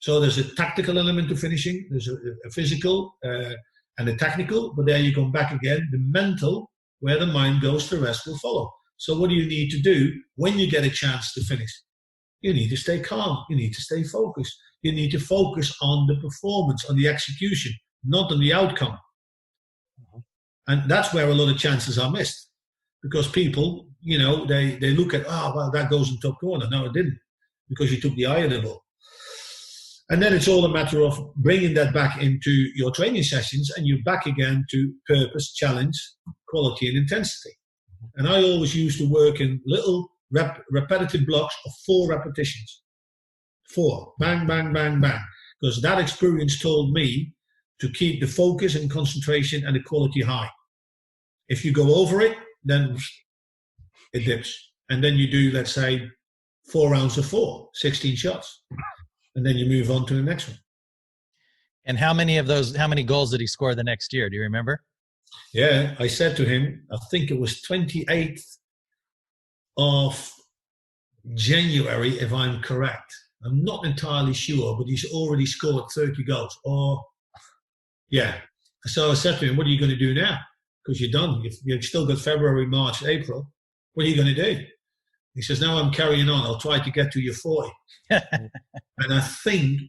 So there's a tactical element to finishing, there's a physical and a technical, but there you come back again, the mental, where the mind goes, the rest will follow. So what do you need to do when you get a chance to finish? You need to stay calm, you need to stay focused, you need to focus on the performance, on the execution, not on the outcome. And that's where a lot of chances are missed. Because people, you know, they look at, well, that goes in top corner. No, it didn't, because you took the eye of the ball. And then it's all a matter of bringing that back into your training sessions, and you're back again to purpose, challenge, quality, and intensity. And I always used to work in little repetitive blocks of 4 repetitions. 4, bang, bang, bang, bang. Because that experience told me to keep the focus and concentration and the quality high. If you go over it, then it dips. And then you do, let's say, 4 rounds of 4, 16 shots. And then you move on to the next one. And how many goals did he score the next year? Do you remember? Yeah, I said to him, I think it was 28th of January, if I'm correct. I'm not entirely sure, but he's already scored 30 goals. Yeah. So I said to him, what are you going to do now? Because you're done. You've still got February, March, April. What are you going to do? He says, no, I'm carrying on. I'll try to get to your 40. And I think,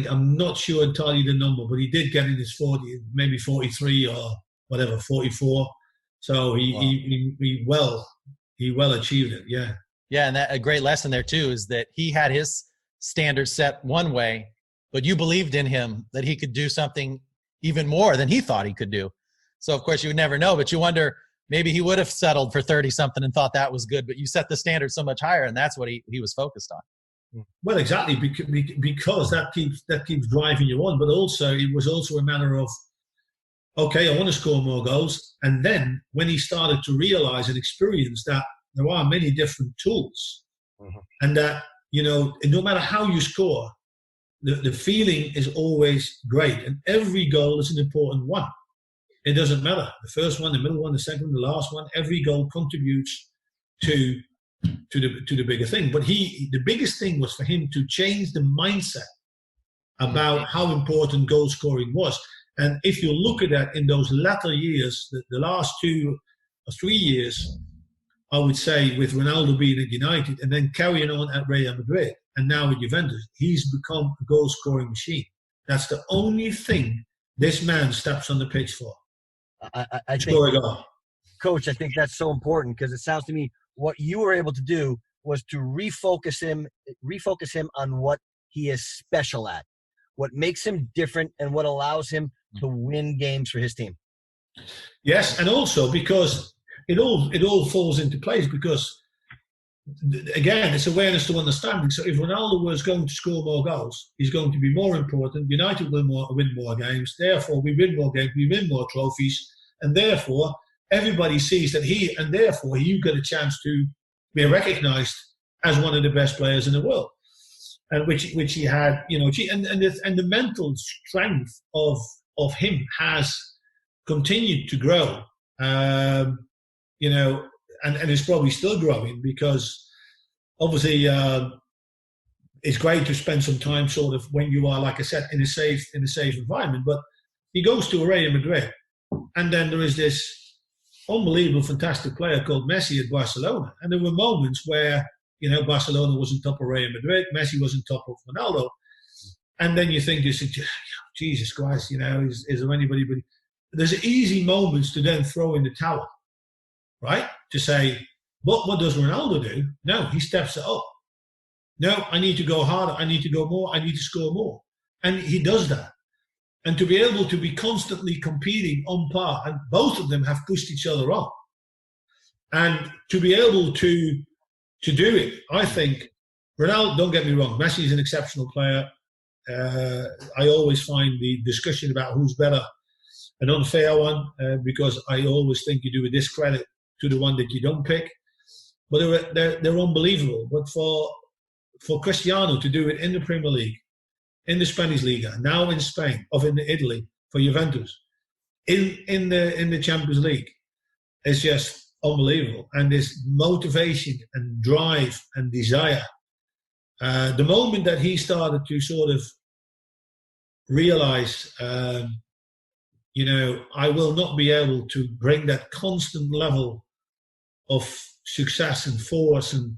I'm not sure entirely the number, but he did get in his 40, maybe 43 or whatever, 44. So he well achieved it. Yeah. Yeah. And a great lesson there too, is that he had his standards set one way, but you believed in him that he could do something even more than he thought he could do. So, of course, you would never know, but you wonder, maybe he would have settled for 30-something and thought that was good, but you set the standard so much higher, and that's what he was focused on. Well, exactly, because that keeps driving you on, but also it was also a matter of, okay, I want to score more goals. And then when he started to realize and experience that there are many different tools, and that, you know, no matter how you score, the feeling is always great, and every goal is an important one. It doesn't matter. The first one, the middle one, the second one, the last one. Every goal contributes to the bigger thing. But the biggest thing was for him to change the mindset about how important goal scoring was. And if you look at that in those latter years, the last 2 or 3 years, I would say, with Ronaldo being at United and then carrying on at Real Madrid and now at Juventus, he's become a goal scoring machine. That's the only thing this man steps on the pitch for. I think, Coach, I think that's so important, because it sounds to me what you were able to do was to refocus him on what he is special at, what makes him different, and what allows him to win games for his team. Yes, and also because it all falls into place, because again, it's awareness to understanding. So if Ronaldo was going to score more goals, he's going to be more important. United will win more games. Therefore, we win more games, we win more trophies, and therefore everybody sees that therefore you get a chance to be recognised as one of the best players in the world, and which he had, you know, and the mental strength of him has continued to grow, you know. And it's probably still growing, because obviously it's great to spend some time sort of when you are, like I said, in a safe environment. But he goes to Real Madrid, and then there is this unbelievable, fantastic player called Messi at Barcelona. And there were moments where, you know, Barcelona was on top of Real Madrid, Messi was on top of Ronaldo. And then you think, Jesus Christ, you know, is there anybody? But there's easy moments to then throw in the towel. Right? To say, what does Ronaldo do? No, he steps it up. No, I need to go harder. I need to go more. I need to score more. And he does that. And to be able to be constantly competing on par, and both of them have pushed each other on. And to be able to do it, I think, Ronaldo, don't get me wrong, Messi is an exceptional player. I always find the discussion about who's better an unfair one, because I always think you do a discredit to the one that you don't pick. But they're unbelievable. But for for Cristiano to do it in the Premier League, in the Spanish Liga, now in Spain, or in Italy for Juventus, in the Champions League, is just unbelievable. And this motivation and drive and desire. The moment that he started to sort of realize, I will not be able to bring that constant level of success and force, and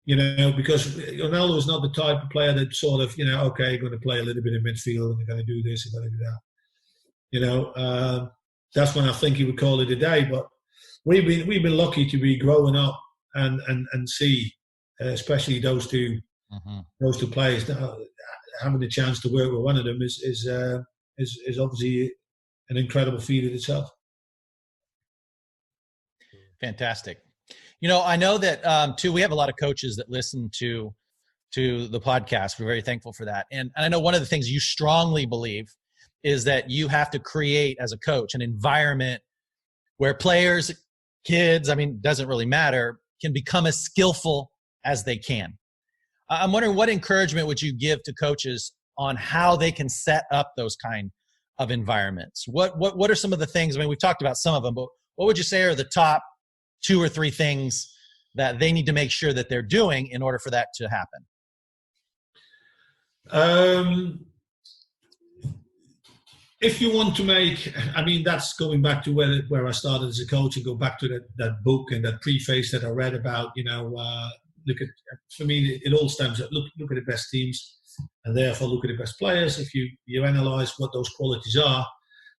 because Ronaldo is not the type of player that sort of, okay, going to play a little bit of midfield and they're going to do this and going to do that. That's when I think he would call it a day. But we've been lucky to be growing up and see, especially those two players. Having the chance to work with one of them is obviously an incredible feat in itself. Fantastic. I know that too. We have a lot of coaches that listen to the podcast. We're very thankful for that. And I know one of the things you strongly believe is that you have to create, as a coach, an environment where players, kids, doesn't really matter, can become as skillful as they can. I'm wondering, what encouragement would you give to coaches on how they can set up those kind of environments? What are some of the things? We've talked about some of them, but what would you say are the top 2 or 3 things that they need to make sure that they're doing in order for that to happen? If you want to make, that's going back to where I started as a coach, and go back to that book and that preface that I read about, for me, it all stems at look at the best teams, and therefore look at the best players. If you analyze what those qualities are,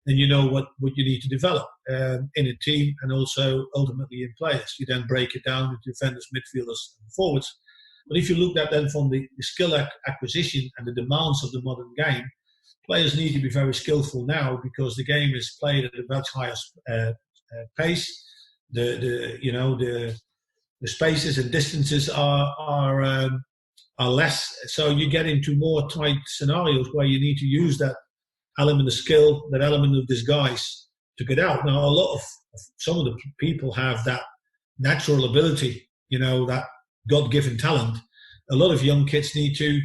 then you know what you need to develop in a team, and also ultimately in players. You then break it down into defenders, midfielders, and forwards. But if you look at then from the skill acquisition and the demands of the modern game, players need to be very skillful now, because the game is played at a much higher pace. The spaces and distances are less, so you get into more tight scenarios where you need to use that element of skill, that element of disguise to get out. Now, some of the people have that natural ability, that God-given talent. A lot of young kids need to,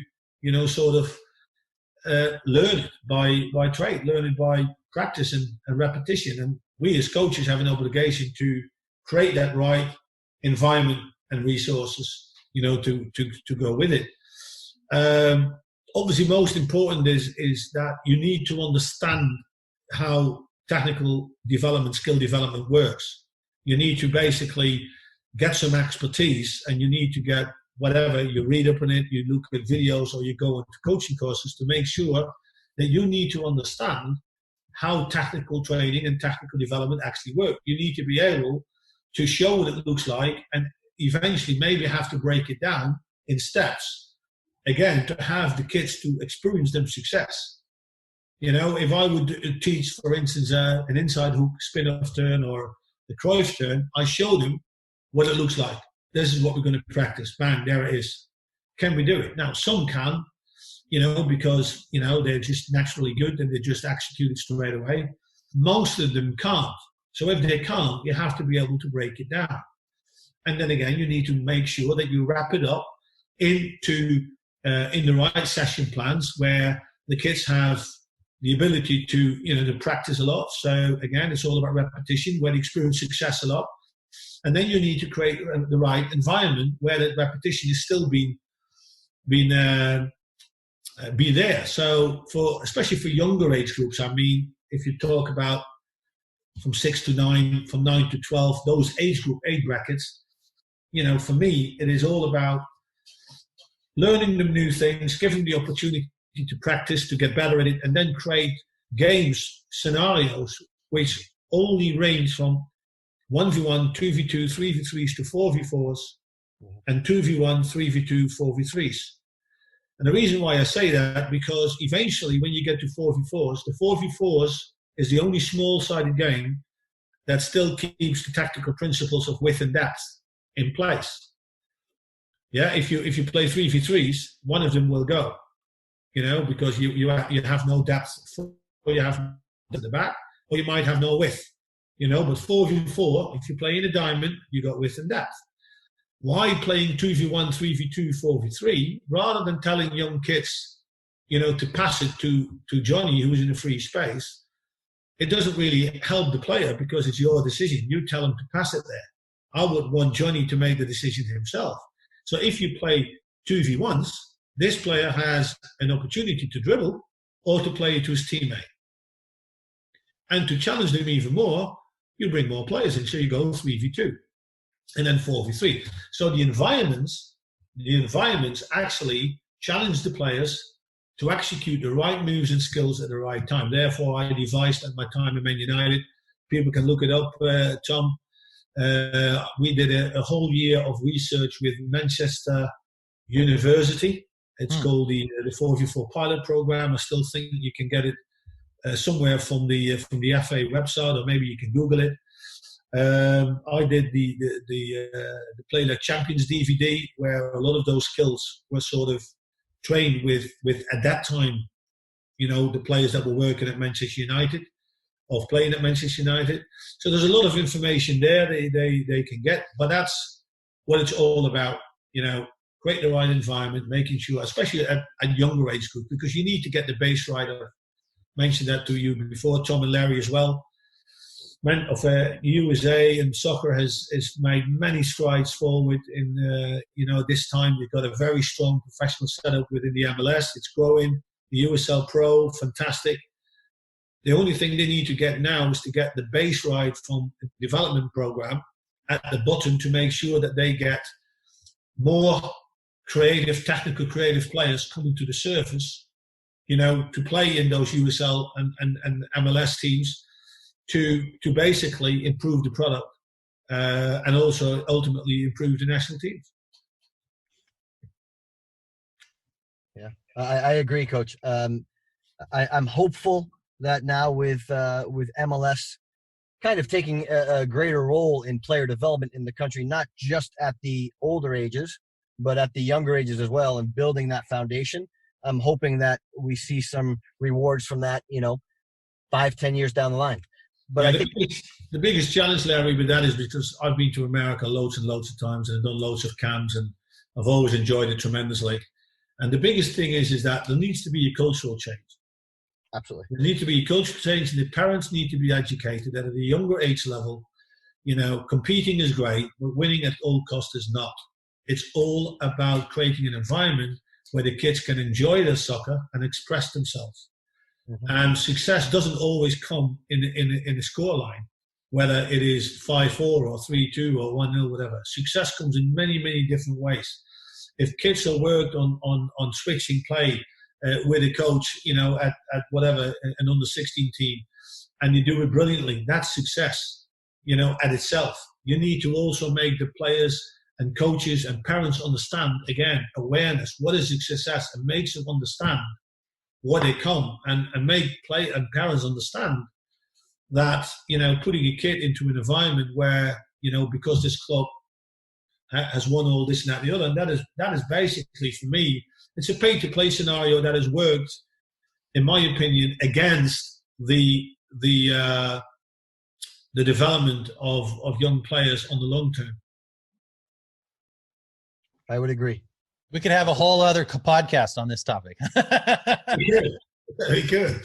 learn it by trade, learn it by practice and repetition. And we as coaches have an obligation to create that right environment and resources, to go with it. Obviously, most important is that you need to understand how technical development, skill development works. You need to basically get some expertise, and you need to get whatever, you read up on it, you look at videos, or you go into coaching courses to make sure that you need to understand how technical training and technical development actually work. You need to be able to show what it looks like, and eventually maybe have to break it down in steps. Again, to have the kids to experience them success. If I would teach, for instance, an inside hook spin-off turn or the Cruyff turn, I show them what it looks like. This is what we're going to practice. Bang, there it is. Can we do it? Now, some can, because, they're just naturally good and they just execute it straight away. Most of them can't. So if they can't, you have to be able to break it down. And then again, you need to make sure that you wrap it up into in the right session plans where the kids have the ability to practice a lot. So again, it's all about repetition, where they experience success a lot. And then you need to create the right environment where that repetition is still be there. So especially for younger age groups, if you talk about from 6 to 9, from 9 to 12, those age brackets, for me, it is all about learning them new things, giving the opportunity to practice, to get better at it, and then create games, scenarios, which only range from 1v1, 2v2, 3v3s to 4v4s, and 2v1, 3v2, 4v3s. And the reason why I say that, because eventually when you get to 4v4s, the 4v4s is the only small-sided game that still keeps the tactical principles of width and depth in place. Yeah, if you play 3v3s, one of them will go, because you have no depth, or you have at the back, or you might have no width, but 4v4, if you play in a diamond, you got width and depth. why playing 2v1, 3v2, 4v3, rather than telling young kids, to pass it to Johnny, who's in a free space. It doesn't really help the player because it's your decision. You tell him to pass it there. I would want Johnny to make the decision himself. So if you play 2v1s, this player has an opportunity to dribble or to play it to his teammate. And to challenge them even more, you bring more players in. So you go 3v2 and then 4v3. So the environments actually challenge the players to execute the right moves and skills at the right time. Therefore, I devised at my time in Man United, people can look it up, Tom, we did a whole year of research with Manchester University. It's called the 4v4 pilot program. I still think you can get it somewhere from the FA website, or maybe you can Google it. I did the Play Like Champions DVD, where a lot of those skills were sort of trained with at that time, the players that were working at Manchester United, of playing at Manchester United. So there's a lot of information there they can get, but that's what it's all about, create the right environment, making sure, especially at younger age group, because you need to get the base right. I mentioned that to you before, Tom and Larry as well. USA and soccer has made many strides forward in, this time. We've got a very strong professional setup within the MLS. It's growing. The USL Pro, fantastic. The only thing they need to get now is to get the base right from the development program at the bottom to make sure that they get more technical creative players coming to the surface, to play in those USL and MLS teams to basically improve the product and also ultimately improve the national teams. Yeah, I agree, Coach. I'm hopeful that now with MLS kind of taking a greater role in player development in the country, not just at the older ages, but at the younger ages as well, and building that foundation. I'm hoping that we see some rewards from that, 5-10 years down the line. But I think the biggest challenge, Larry, with that is because I've been to America loads and loads of times and done loads of camps, and I've always enjoyed it tremendously. And the biggest thing is that there needs to be a cultural change. Absolutely. There needs to be a cultural change, and the parents need to be educated that at a younger age level, competing is great, but winning at all costs is not. It's all about creating an environment where the kids can enjoy their soccer and express themselves. Mm-hmm. And success doesn't always come in a scoreline, whether it is 5-4 or 3-2 or 1-0, whatever. Success comes in many, many different ways. If kids are worked on switching play with a coach, at whatever, an under-16 team, and you do it brilliantly, that's success, at itself. You need to also make the players and coaches and parents understand, again, awareness. What is success? And makes them understand what they come, and make play and parents understand that, putting a kid into an environment where, because this club has won all this and that and the other, and that is basically, for me, it's a pay-to-play scenario that has worked, in my opinion, against the development of young players on the long term. I would agree. We could have a whole other podcast on this topic. Very good.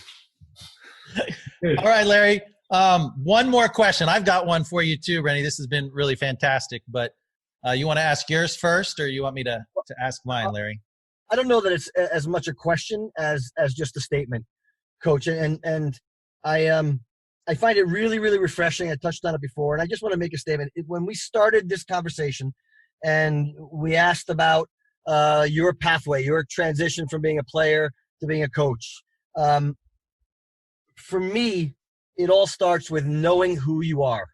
All right, Larry. One more question. I've got one for you too, Rene. This has been really fantastic, but you want to ask yours first, or you want me to ask mine, Larry? I don't know that it's as much a question as just a statement, Coach. And I find it really, really refreshing. I touched on it before, and I just want to make a statement. When we started this conversation and we asked about your pathway, your transition from being a player to being a coach, for me, it all starts with knowing who you are.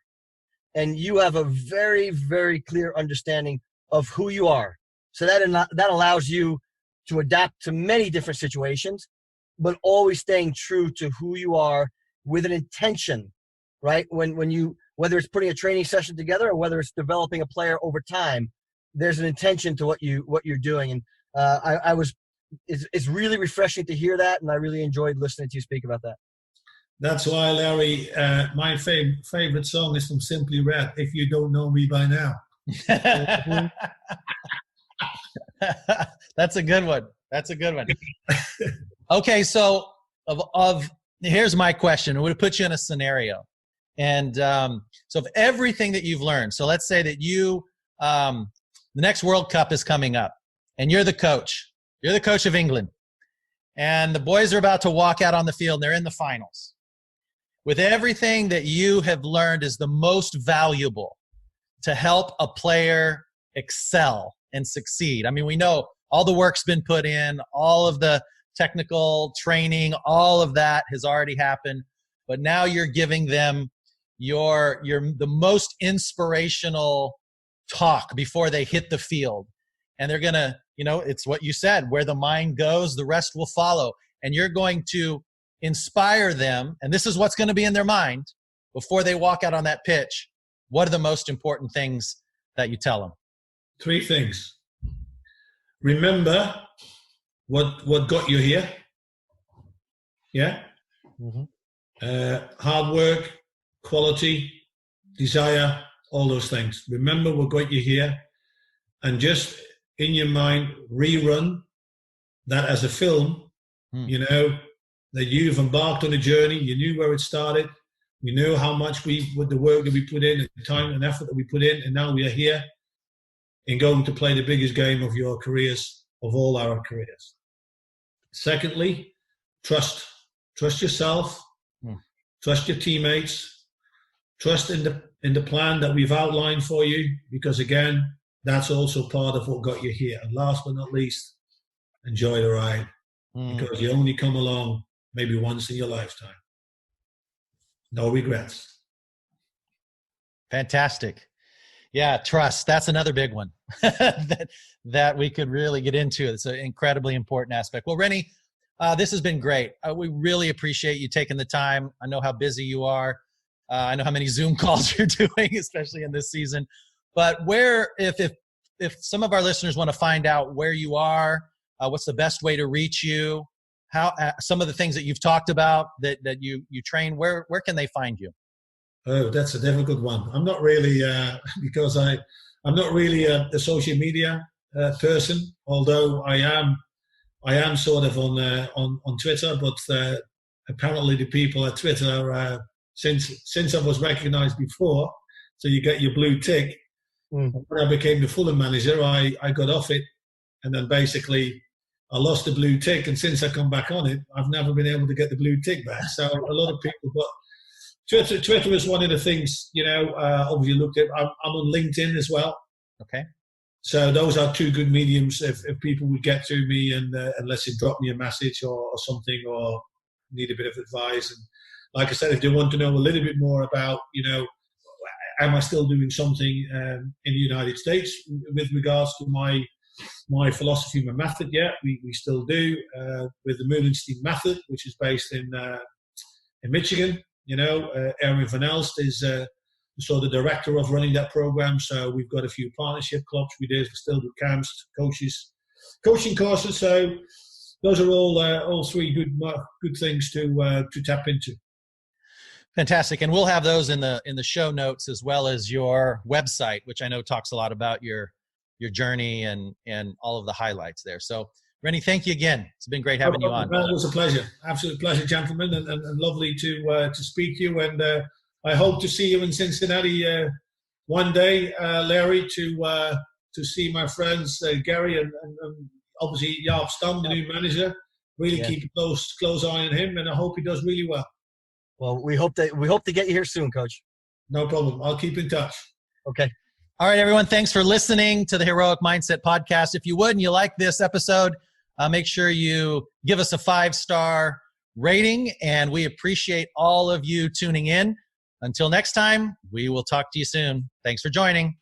And you have a very, very clear understanding of who you are. So that allows you to adapt to many different situations, but always staying true to who you are with an intention, right? When you, whether it's putting a training session together or whether it's developing a player over time, there's an intention to what you're doing. And it's really refreshing to hear that. And I really enjoyed listening to you speak about that. That's why, Larry, my favorite song is from Simply Red, If You Don't Know Me By Now. That's a good one. That's a good one. Okay, so here's my question. I'm going to put you in a scenario. And so of everything that you've learned, so let's say that the next World Cup is coming up, and you're the coach. You're the coach of England. And the boys are about to walk out on the field, and they're in the finals. With everything that you have learned is the most valuable to help a player excel and succeed. I mean, we know all the work's been put in, all of the technical training, all of that has already happened. But now you're giving them the most inspirational talk before they hit the field. And they're going to, it's what you said, where the mind goes, the rest will follow. And you're going to inspire them. And this is what's going to be in their mind before they walk out on that pitch. What are the most important things that you tell them? 3 things. Remember what got you here. Yeah. Mm-hmm. Hard work, quality, desire, all those things. Remember what got you here, and just in your mind rerun that as a film. That you've embarked on a journey. You knew where it started. You knew how much with the work that we put in, the time and effort that we put in, and now we are here and going to play the biggest game of your careers, of all our careers. Secondly, trust yourself, trust your teammates, trust in the plan that we've outlined for you, because again, that's also part of what got you here. And last but not least, enjoy the ride, because you only come along maybe once in your lifetime. No regrets. Fantastic. Yeah, trust. That's another big one that we could really get into. It's an incredibly important aspect. Well, Rene, this has been great. We really appreciate you taking the time. I know how busy you are. I know how many Zoom calls you're doing, especially in this season. But if some of our listeners want to find out where you are, what's the best way to reach you, how some of the things that you've talked about that you train, where can they find you? Oh, that's a difficult one. I'm not really because I'm not really a social media person, although I am sort of on Twitter, but apparently the people at Twitter since I was recognized before, so you get your blue tick. When I became the Fulham manager, I got off it, and then basically I lost the blue tick, and since I come back on it, I've never been able to get the blue tick back. So a lot of people, but Twitter is one of the things, obviously looked at. I'm on LinkedIn as well. Okay. So those are 2 good mediums if people would get to me and unless they drop me a message or something, or need a bit of advice. And like I said, if they want to know a little bit more about, am I still doing something in the United States with regards to my philosophy, my method? Yeah, we still do with the Meulensteen method, which is based in Michigan. Aaron Van Elst is sort of the director of running that program. So we've got a few partnership clubs. We still do camps, coaching courses. So those are all 3 good things to tap into. Fantastic. And we'll have those in the show notes, as well as your website, which I know talks a lot about your journey and all of the highlights there. So Rene, thank you again. It's been great having you on. Well, it was a pleasure. Absolute pleasure, gentlemen, and lovely to speak to you. And I hope to see you in Cincinnati one day, Larry, to see my friends Gary and obviously Jaap Stam, the new manager. Really keep a close eye on him, and I hope he does really well. Well, we hope to get you here soon, Coach. No problem. I'll keep in touch. Okay. All right, everyone. Thanks for listening to the Heroic Mindset Podcast. If you would and you like this episode, make sure you give us a 5-star rating, and we appreciate all of you tuning in. Until next time, we will talk to you soon. Thanks for joining.